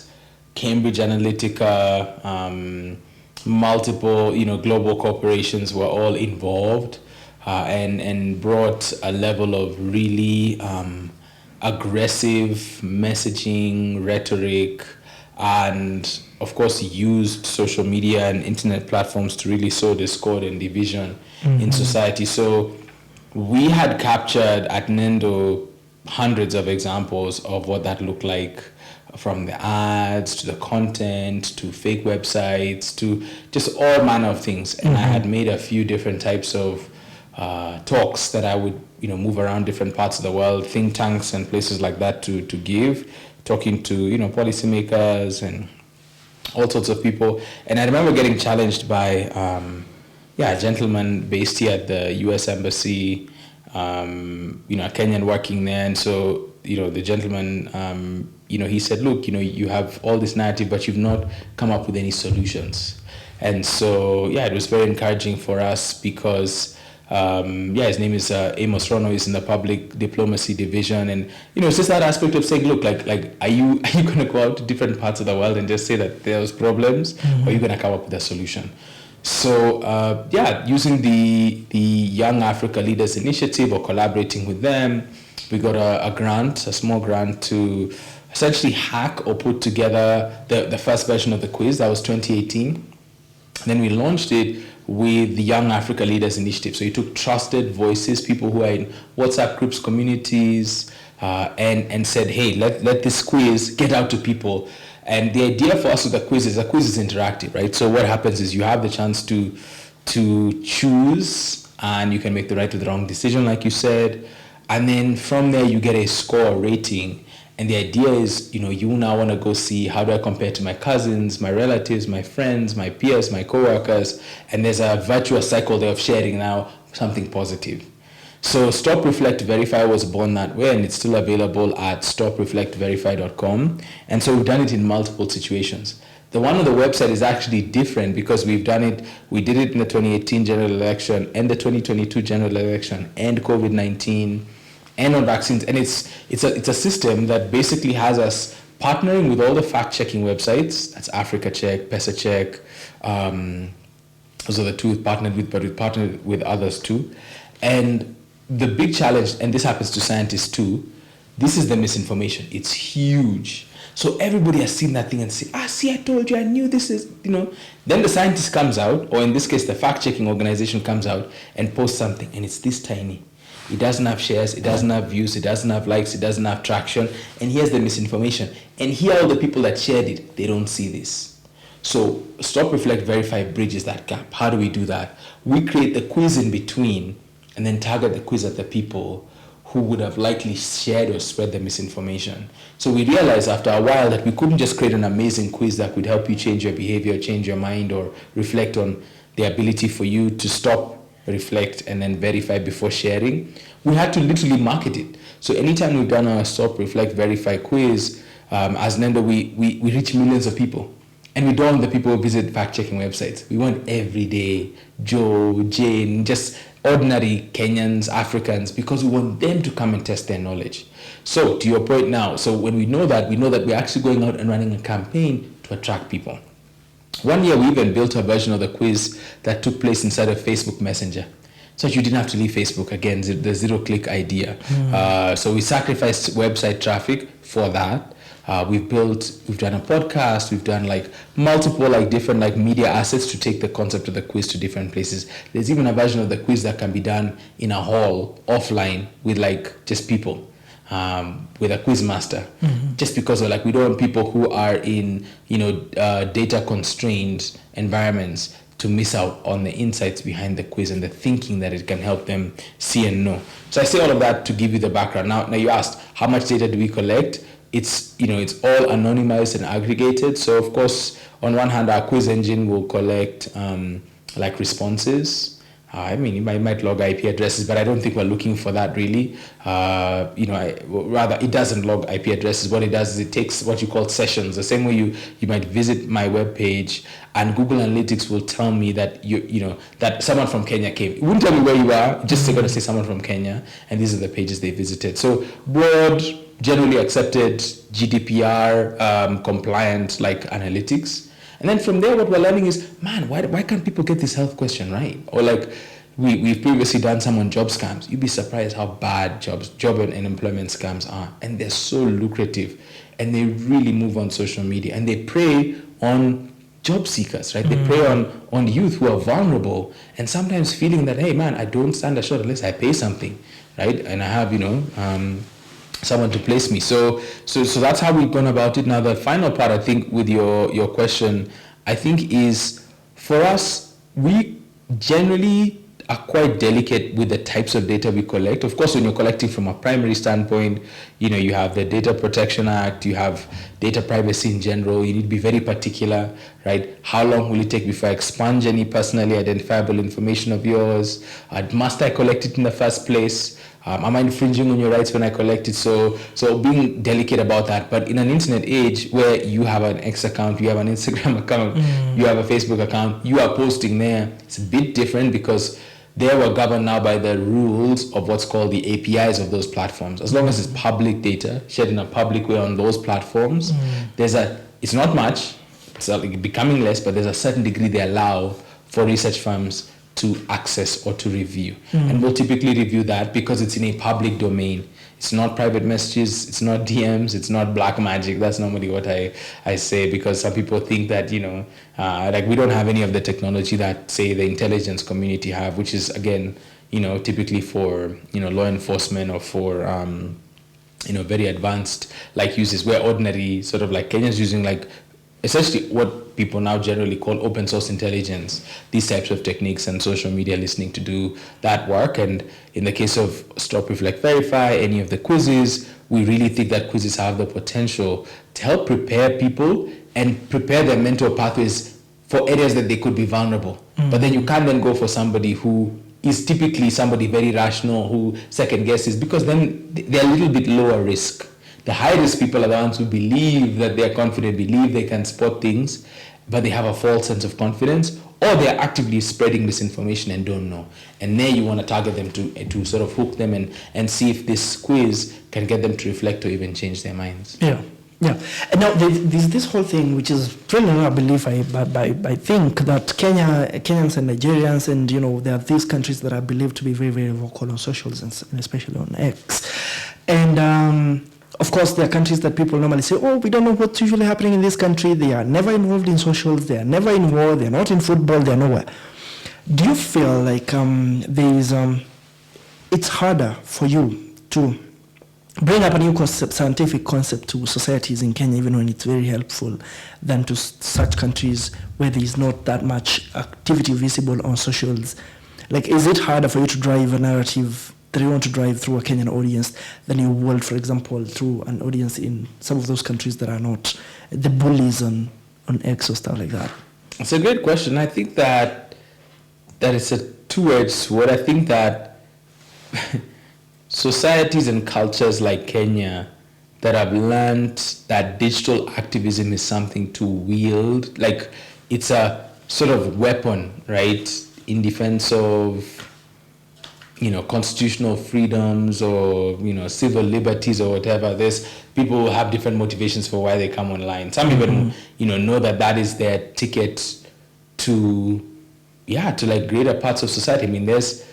Cambridge Analytica, multiple global corporations were all involved, and brought a level of really aggressive messaging, rhetoric, and of course used social media and internet platforms to really sow discord and division in society. So we had captured at Nendo hundreds of examples of what that looked like, from the ads to the content to fake websites to just all manner of things. And I had made a few different types of talks that I would move around different parts of the world, think tanks and places like that to give, talking to policymakers and all sorts of people. And I remember getting challenged by a gentleman based here at the U.S. Embassy, a Kenyan working there. And so, the gentleman, he said, look, you have all this narrative, but you've not come up with any solutions. And so, it was very encouraging for us because, his name is Amos Rono, he's in the public diplomacy division. And, it's just that aspect of saying, look, are you going to go out to different parts of the world and just say that there's problems, or are you going to come up with a solution? So, using the Young Africa Leaders Initiative, or collaborating with them, we got a small grant to essentially hack or put together the first version of the quiz. That was 2018. And then we launched it with the Young Africa Leaders Initiative. So you took trusted voices, people who are in WhatsApp groups, communities, and said, hey, let this quiz get out to people. And the idea for us with the quiz is interactive, right? So what happens is you have the chance to choose, and you can make the right or the wrong decision, like you said. And then from there, you get a score rating. And the idea is, you now want to go see, how do I compare to my cousins, my relatives, my friends, my peers, my coworkers? And there's a virtuous cycle there of sharing now something positive. So Stop, Reflect, Verify was born that way, and it's still available at stopreflectverify.com. And so we've done it in multiple situations. The one on the website is actually different because we did it in the 2018 general election and the 2022 general election and COVID-19 and on vaccines. And it's a system that basically has us partnering with all the fact-checking websites. That's Africa Check, PESA Check. Those are the two we've partnered with, but we've partnered with others too. And the big challenge, and this happens to scientists too, this is the misinformation. It's huge. So everybody has seen that thing and say, see, I told you, I knew this is, Then the scientist comes out, or in this case, the fact-checking organization comes out and posts something, and it's this tiny. It doesn't have shares, it doesn't have views, it doesn't have likes, it doesn't have traction, and here's the misinformation. And here are all the people that shared it, they don't see this. So Stop, Reflect, Verify bridges that gap. How do we do that? We create the quiz in between, and then target the quiz at the people who would have likely shared or spread the misinformation. So we realized after a while that we couldn't just create an amazing quiz that could help you change your behavior, change your mind, or reflect on the ability for you to stop, reflect, and then verify before sharing. We had to literally market it. So anytime we've done our Stop, Reflect, Verify quiz, as Nendo, we reach millions of people. And we don't want the people who visit fact-checking websites. We want everyday Joe, Jane, just ordinary Kenyans, Africans, because we want them to come and test their knowledge. So to your point now, so when we know that we're actually going out and running a campaign to attract people. One year we even built a version of the quiz that took place inside of Facebook Messenger. So you didn't have to leave Facebook, again, the zero-click idea. So we sacrificed website traffic for that. We've done a podcast, we've done like multiple like different like media assets to take the concept of the quiz to different places. There's even a version of the quiz that can be done in a hall offline with like just people, with a quiz master, just because of like we don't want people who are in data constrained environments to miss out on the insights behind the quiz and the thinking that it can help them see and know. So I say all of that to give you the background. Now you asked, how much data do we collect? It's all anonymized and aggregated. So of course, on one hand, our quiz engine will collect like responses. I mean, it might log IP addresses, but I don't think we're looking for that really. Rather, it doesn't log IP addresses. What it does is it takes what you call sessions. The same way you might visit my webpage, and Google Analytics will tell me that that someone from Kenya came. It wouldn't tell me where you are. Just going to say someone from Kenya, and these are the pages they visited. So broad, generally accepted, GDPR compliant like analytics. And then from there, what we're learning is, man, why can't people get this health question right? Or like, we've previously done some on job scams. You'd be surprised how bad job and employment scams are. And they're so lucrative. And they really move on social media. And they prey on job seekers, right? They prey on youth who are vulnerable. And sometimes feeling that, hey, man, I don't stand a shot unless I pay something, right? And I have, someone to place me. So that's how we've gone about it. Now, the final part, I think, with your question, I think is, for us, we generally are quite delicate with the types of data we collect. Of course, when you're collecting from a primary standpoint, you have the Data Protection Act, you have data privacy in general. You need to be very particular, right? How long will it take before I expunge any personally identifiable information of yours? Must I collect it in the first place? Am I infringing on your rights when I collect it? So being delicate about that. But in an internet age where you have an X account, you have an Instagram account, you have a Facebook account, you are posting there, it's a bit different because they were governed now by the rules of what's called the APIs of those platforms. As long as it's public data shared in a public way on those platforms, it's not much, it's becoming less, but there's a certain degree they allow for research firms to access or to review. And we'll typically review that because it's in a public domain. It's not private messages, it's not DMs, it's not black magic. That's normally what I say, because some people think that, like we don't have any of the technology that, say, the intelligence community have, which is, again, typically for, law enforcement or for, very advanced like uses, where ordinary sort of like Kenyans using like essentially what people now generally call open source intelligence, these types of techniques and social media listening to do that work. And in the case of Stop, Reflect, Verify, any of the quizzes, we really think that quizzes have the potential to help prepare people and prepare their mental pathways for areas that they could be vulnerable. But then you can't then go for somebody who is typically somebody very rational, who second guesses, because then they're a little bit lower risk. The high-risk people are the ones who believe that they're confident, believe they can spot things, but they have a false sense of confidence, or they're actively spreading misinformation and don't know. And there you want to target them to sort of hook them and see if this quiz can get them to reflect or even change their minds. Yeah. And now there's this whole thing, which is really not a belief. I think that Kenyans and Nigerians, and there are these countries that are believed to be very, very vocal on socials and especially on X. And of course, there are countries that people normally say, oh, we don't know what's usually happening in this country. They are never involved in socials. They are never in war. They are not in football. They are nowhere. Do you feel like it's harder for you to bring up a new scientific concept to societies in Kenya, even when it's very helpful, than to such countries where there is not that much activity visible on socials? Like, is it harder for you to drive a narrative that you want to drive through a Kenyan audience than you would, for example, through an audience in some of those countries that are not the bullies on X or stuff like that? It's a great question. I think that it's a two-edged sword. I think that societies and cultures like Kenya that have learned that digital activism is something to wield, like it's a sort of weapon, right, in defense of, constitutional freedoms or, civil liberties or whatever. There's people who have different motivations for why they come online. Some people, know that is their ticket to like greater parts of society. I mean, there's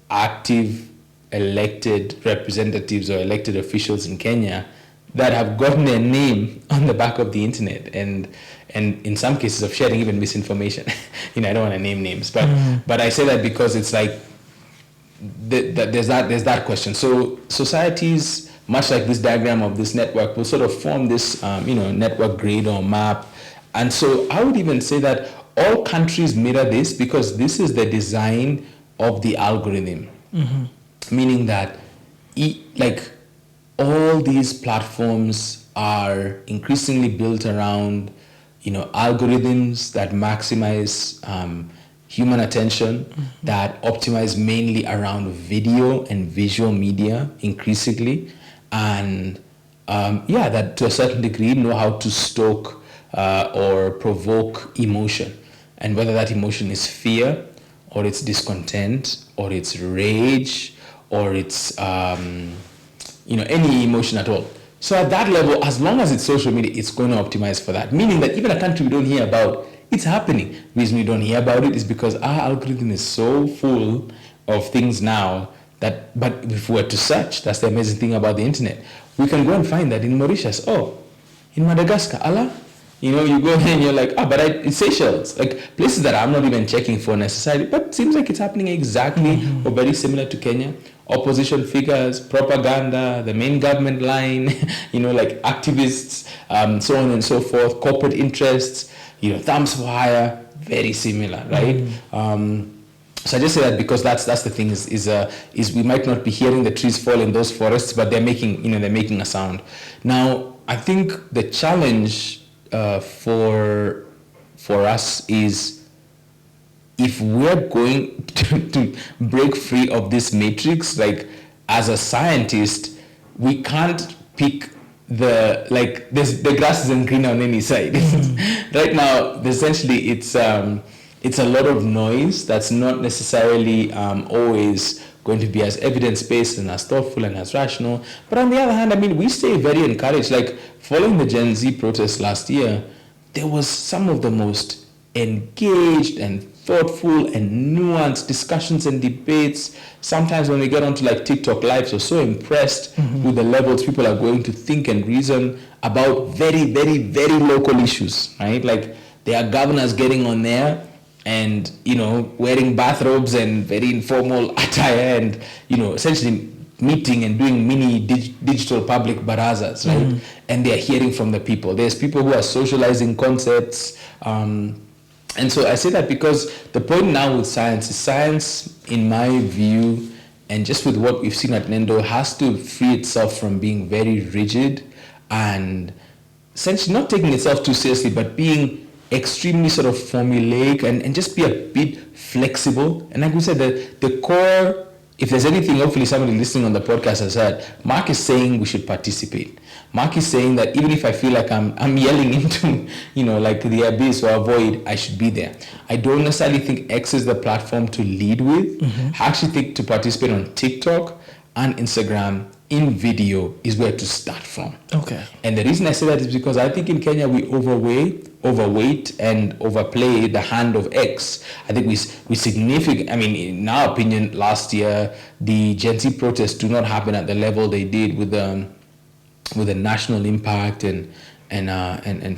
active elected representatives or elected officials in Kenya that have gotten their name on the back of the internet and in some cases of sharing even misinformation. I don't want to name names, but I say that because it's like there's that question. So societies, much like this diagram of this network, will sort of form this network grid or map. And so I would even say that all countries mirror this because this is the design of the algorithm. Meaning that all these platforms are increasingly built around algorithms that maximize human attention, that optimize mainly around video and visual media increasingly, and that to a certain degree know how to stoke or provoke emotion, and whether that emotion is fear or it's discontent or it's rage or it's any emotion at all. So at that level, as long as it's social media, it's going to optimize for that. Meaning that even a country we don't hear about, it's happening. The reason we don't hear about it is because our algorithm is so full of things now but if we were to search, that's the amazing thing about the internet. We can go and find that in Mauritius, in Madagascar, Allah. You go there and you're like, it's Seychelles. Like places that I'm not even checking for necessarily, but it seems like it's happening exactly or very similar to Kenya. Opposition figures, propaganda, the main government line, like activists, so on and so forth, corporate interests, thumbs for hire, very similar, right? So I just say that because that's the thing is we might not be hearing the trees fall in those forests, but they're making a sound. Now, I think the challenge for us is if we're going to break free of this matrix, like as a scientist, we can't pick the grass isn't green on any side. Right now, essentially, it's a lot of noise that's not necessarily always going to be as evidence-based and as thoughtful and as rational. But on the other hand, we stay very encouraged. Like following the Gen Z protests last year, there was some of the most engaged and thoughtful and nuanced discussions and debates. Sometimes when we get onto like TikTok lives, we're so impressed with the levels people are going to think and reason about very, very, very local issues, right? Like there are governors getting on there and, wearing bathrobes and very informal attire and, essentially meeting and doing mini digital public barazas, right? And they're hearing from the people. There's people who are socializing concepts. And so I say that because the point now with science is science, in my view, and just with what we've seen at Nendo, has to free itself from being very rigid and essentially not taking itself too seriously, but being extremely sort of formulaic and just be a bit flexible. And like we said, the core, if there's anything, hopefully somebody listening on the podcast has heard, Mark is saying we should participate. Mark is saying that even if I feel like I'm yelling into, like the abyss or a void, I should be there. I don't necessarily think X is the platform to lead with. I actually think to participate on TikTok and Instagram in video is where to start from. Okay. And the reason I say that is because I think in Kenya we overweight and overplay the hand of X. I think we significant. In our opinion, last year the Gen Z protests do not happen at the level they did with the national impact and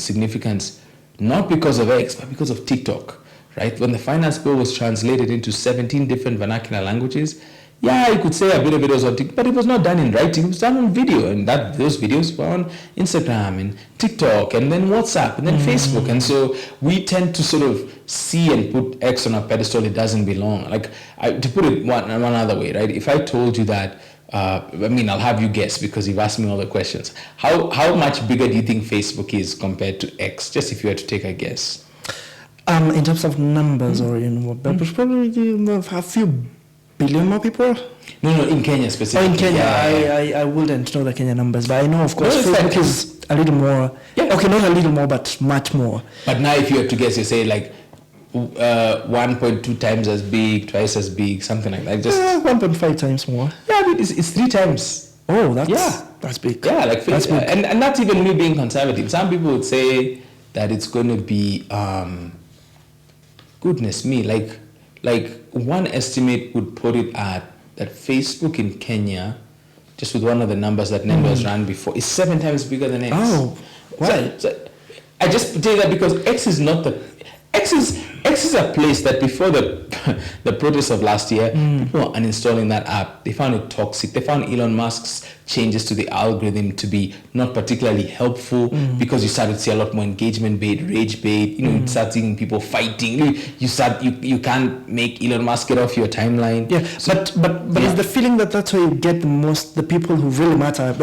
significance, not because of X, but because of TikTok, right? When the finance bill was translated into 17 different vernacular languages, Yeah, you could say a bit of it was on TikTok, but it was not done in writing. It was done on video, and those videos were on Instagram and TikTok, and then WhatsApp, and then Facebook. And so we tend to sort of see and put X on a pedestal it doesn't belong. Like, to put it one other way, right? If I told you that, I'll have you guess because you've asked me all the questions. How much bigger do you think Facebook is compared to X? Just if you had to take a guess. In terms of numbers or in what, but probably a few billion more people. No, in Kenya specifically. Oh, in Kenya, yeah. I wouldn't know the Kenya numbers, but I know, of course, Facebook is a little more. Yeah. Okay, not a little more, but much more. But now, if you have to guess, you say like 1.2 times as big, twice as big, something like that. Just 1.5 times more. Yeah, but it's 3 times. Oh, that's big. Yeah, like that's big. And that's even me being conservative. Some people would say that it's going to be, goodness me, like one estimate would put it at that Facebook in Kenya, just with one of the numbers that Nendo has run before, is 7 times bigger than X. Oh, why? So I just tell you that because X is not the X is a place that before the protests of last year, people were uninstalling that app. They found it toxic. They found Elon Musk's changes to the algorithm to be not particularly helpful because you started to see a lot more engagement bait, rage bait. You start seeing people fighting. You can't make Elon Musk get off your timeline. Yeah, so, but is the feeling that that's where you get the people who really matter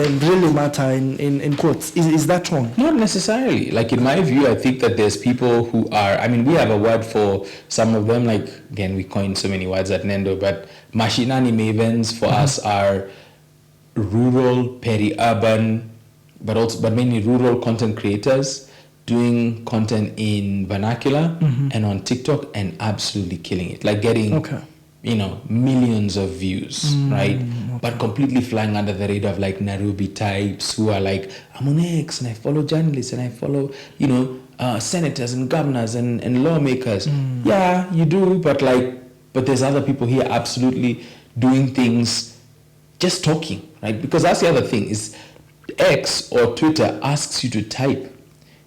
in quotes? Is that wrong? Not necessarily. Like in my view, I think that there's people who are. I mean, we have a word for some of them. Like again, we coined so many words at Nendo, but mashinani mavens for us are rural, peri-urban, but mainly rural content creators doing content in vernacular and on TikTok and absolutely killing it, like getting millions of views, right? Okay. But completely flying under the radar of like Nairobi types who are like, I'm on X and I follow journalists and I follow senators and governors and lawmakers. Yeah, you do, but there's other people here absolutely doing things, just talking, right? Because that's the other thing is X or Twitter asks you to type.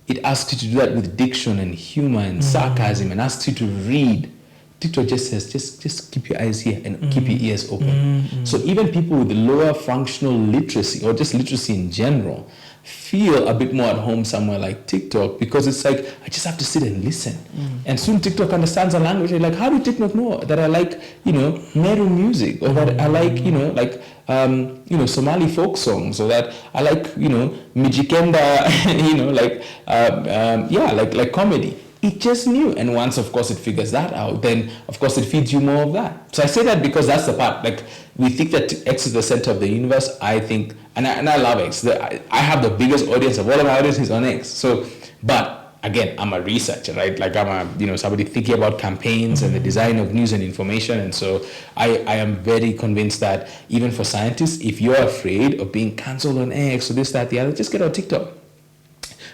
It asks you to do that with diction and humor and sarcasm and asks you to read. TikTok just says, just keep your eyes here and keep your ears open. So even people with lower functional literacy or just literacy in general feel a bit more at home somewhere like TikTok because it's like, I just have to sit and listen. And soon TikTok understands a language. You're like, how do TikTok know that I like, Meru music or that I like, Somali folk songs or that I like, Mijikenda, like comedy. It just knew. And once, of course, it figures that out, then, of course, it feeds you more of that. So I say that because that's the part. Like, we think that X is the center of the universe. I think, and I love X. I have the biggest audience of all of my audience is on X. So, but again, I'm a researcher, right? Like I'm a, somebody thinking about campaigns and the design of news and information. And so I am very convinced that even for scientists, if you're afraid of being canceled on X or this, that, the other, just get on TikTok.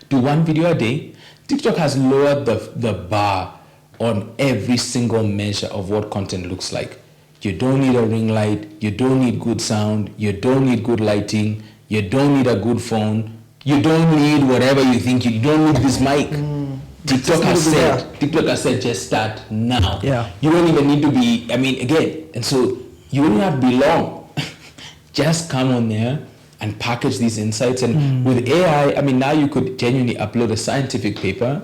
Do one video a day. TikTok has lowered the bar on every single measure of what content looks like. You don't need a ring light. You don't need good sound. You don't need good lighting. You don't need a good phone. You don't need whatever you think. You don't need this mic. TikTok has said just start now. Yeah. You don't even need to be, again, and so you don't have to be long. Just come on there and package these insights. And with AI, now you could genuinely upload a scientific paper,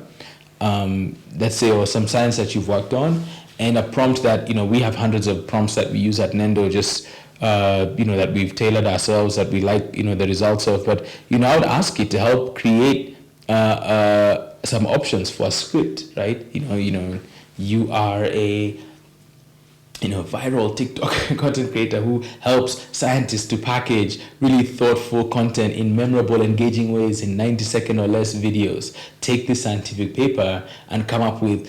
let's say, or some science that you've worked on, and a prompt that, we have hundreds of prompts that we use at Nendo, just, that we've tailored ourselves, that we like, the results of. But, I would ask it to help create some options for a script, right? You are a viral TikTok content creator who helps scientists to package really thoughtful content in memorable, engaging ways in 90-second or less videos. Take this scientific paper and come up with,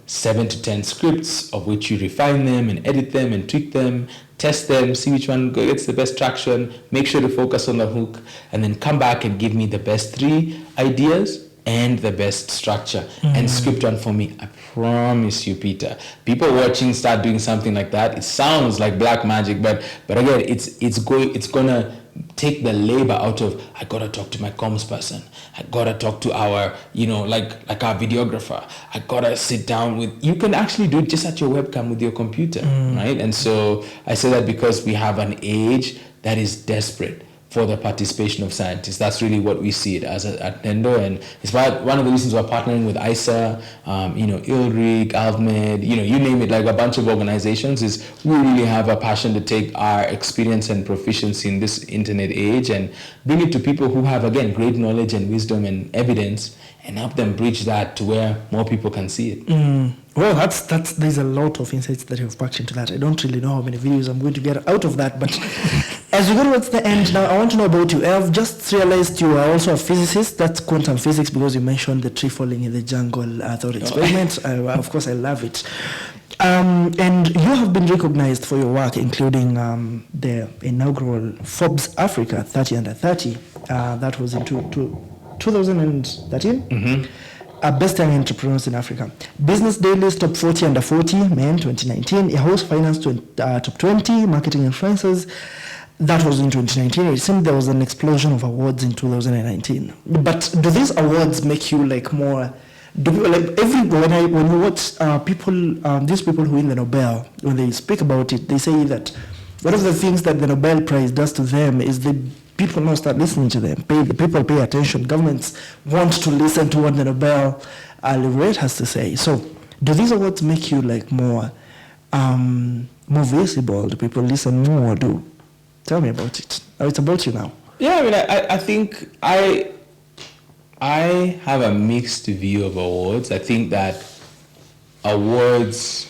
7 to 10 scripts of which you refine them and edit them and tweak them, test them, see which one gets the best traction, make sure to focus on the hook, and then come back and give me the best 3 ideas and the best structure and script one for me. I promise you, Peter, people watching start doing something like that. It sounds like black magic, but again, it's gonna take the labor out of, I gotta talk to my comms person, I gotta talk to our, like our videographer, I gotta sit down with, you can actually do it just at your webcam with your computer, right? And so I say that because we have an age that is desperate for the participation of scientists. That's really what we see it as at Nendo, and it's one of the reasons we're partnering with ISA, ILRIC, ALVMED, you name it, like a bunch of organizations, is we really have a passion to take our experience and proficiency in this internet age and bring it to people who have, again, great knowledge and wisdom and evidence, and help them bridge that to where more people can see it. Well, there's a lot of insights that you've packed into that. I don't really know how many videos I'm going to get out of that, but as we go towards the end now, I want to know about you. I've just realized you are also a physicist. That's quantum physics, because you mentioned the tree falling in the jungle thought experiment. Of course, I love it. And you have been recognized for your work, including the inaugural Forbes Africa 30 Under 30. That was in 2013. Best young entrepreneurs in Africa. Business Daily's top 40 under 40 men 2019. Yahoo's Finance top 20 marketing influencers. That was in 2019. It seemed there was an explosion of awards in 2019. But do these awards make you like more? Do people, like when you watch these people who win the Nobel, when they speak about it, they say that one of the things that the Nobel Prize does to them is people now start listening to them. People pay attention. Governments want to listen to what the Nobel laureate has to say. So, do these awards make you like more visible? Do people listen more? Tell me about it. Oh, it's about you now. Yeah, I mean, I think I have a mixed view of awards. I think that awards,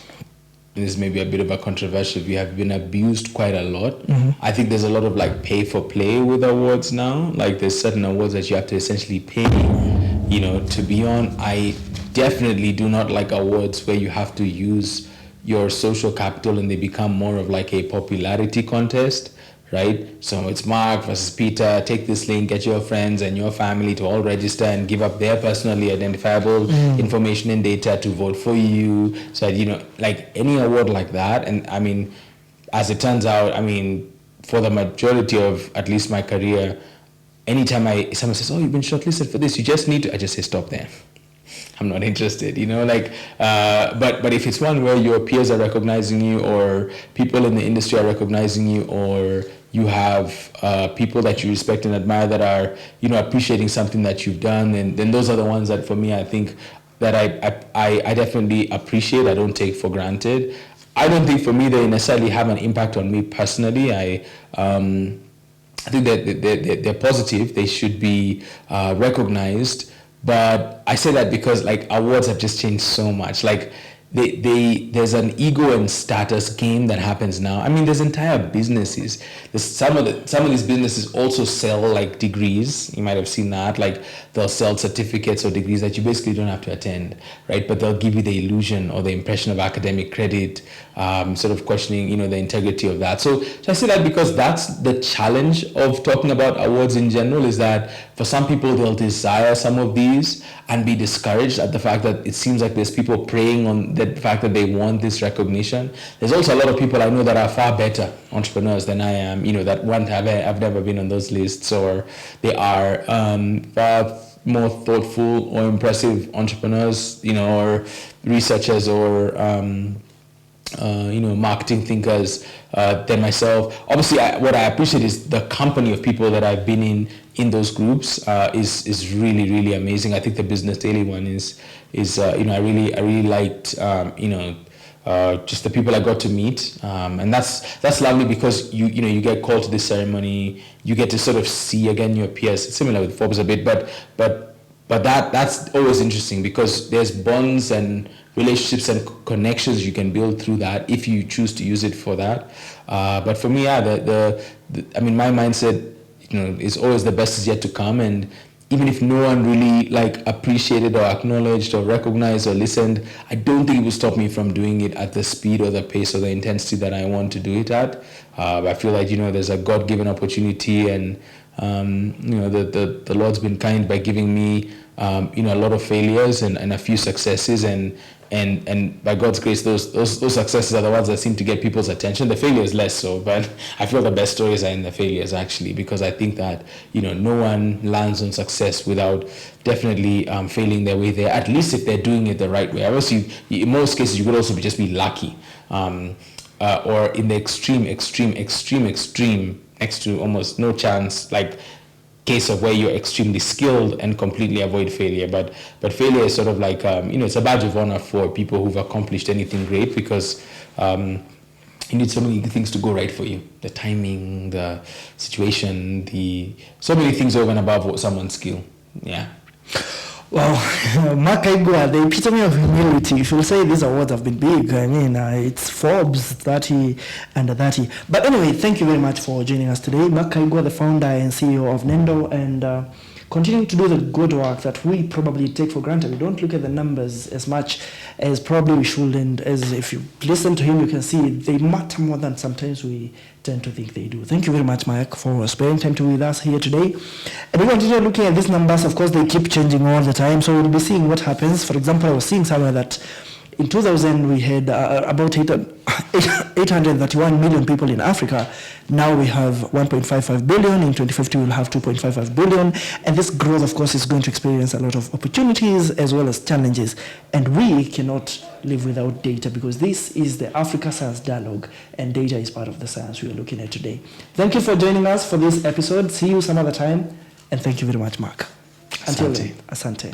and this may be a bit of a controversial view, have been abused quite a lot. I think there's a lot of like pay for play with awards now. Like there's certain awards that you have to essentially pay, to be on. I definitely do not like awards where you have to use your social capital and they become more of like a popularity contest, right? So it's Mark versus Peter, take this link, get your friends and your family to all register and give up their personally identifiable information and data to vote for you. So, like any award like that. And I mean, as it turns out, for the majority of at least my career, anytime someone says, oh, you've been shortlisted for this, I just say, stop there. I'm not interested, but if it's one where your peers are recognizing you or people in the industry are recognizing you, or you have people that you respect and admire that are, appreciating something that you've done, then those are the ones that for me, I think that I definitely appreciate. I don't take for granted. I don't think for me they necessarily have an impact on me personally. I think that they're positive. They should be recognized. But I say that because like awards have just changed so much. Like there's an ego and status game that happens now. There's entire businesses. Some of these businesses also sell like degrees. You might have seen that. Like they'll sell certificates or degrees that you basically don't have to attend, right? But they'll give you the illusion or the impression of academic credit, sort of questioning, the integrity of that. So I say that because that's the challenge of talking about awards in general, is that for some people they'll desire some of these and be discouraged at the fact that it seems like there's people preying on the fact that they want this recognition. There's also a lot of people I know that are far better entrepreneurs than I am, that I've never been on those lists, or they are far more thoughtful or impressive entrepreneurs, or researchers or marketing thinkers than myself. Obviously, what I appreciate is the company of people that I've been in those groups is really, really amazing. I think the Business Daily one is I really liked just the people I got to meet, and that's lovely because you get called to this ceremony, you get to sort of see again your peers. It's similar with Forbes a bit, but that's always interesting because there's bonds and relationships and connections you can build through that if you choose to use it for that. But for me, my mindset, is always the best is yet to come, and even if no one really like appreciated or acknowledged or recognized or listened, I don't think it will stop me from doing it at the speed or the pace or the intensity that I want to do it at. I feel like, there's a God-given opportunity, and the Lord's been kind by giving me, a lot of failures and a few successes, and and by God's grace, those successes are the ones that seem to get people's attention. The failures less so, but I feel the best stories are in the failures actually, because I think that no one lands on success without definitely failing their way there. At least if they're doing it the right way. Obviously, in most cases, you could also just be lucky, or in the extreme, next to almost no chance, like case of where you're extremely skilled and completely avoid failure. But failure is sort of like it's a badge of honor for people who've accomplished anything great, because you need so many things to go right for you: the timing, the situation, so many things over and above someone's skill. Yeah. Well, Mark Kaigwa, the epitome of humility. If you'll say these awards have been big, I mean, it's Forbes 30 under 30. But anyway, thank you very much for joining us today. Mark Kaigwa, the founder and CEO of Nendo, and continuing to do the good work that we probably take for granted. We don't look at the numbers as much as probably we should, and as if you listen to him, you can see they matter more than sometimes we tend to think they do. Thank you very much, Mike, for spending time with us here today. And we continue looking at these numbers. Of course, they keep changing all the time, so we'll be seeing what happens. For example, I was seeing somewhere that in 2000 we had about 831 million people in Africa. Now we have 1.55 billion. In 2050 we'll have 2.55 billion. And this growth, of course, is going to experience a lot of opportunities as well as challenges. And we cannot live without data, because this is the Africa Science Dialogue, and data is part of the science we are looking at today. Thank you for joining us for this episode. See you some other time. And thank you very much, Mark. Until then, asante.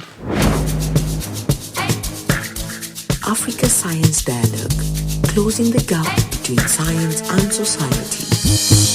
Africa Science Dialogue, closing the gap between science and society.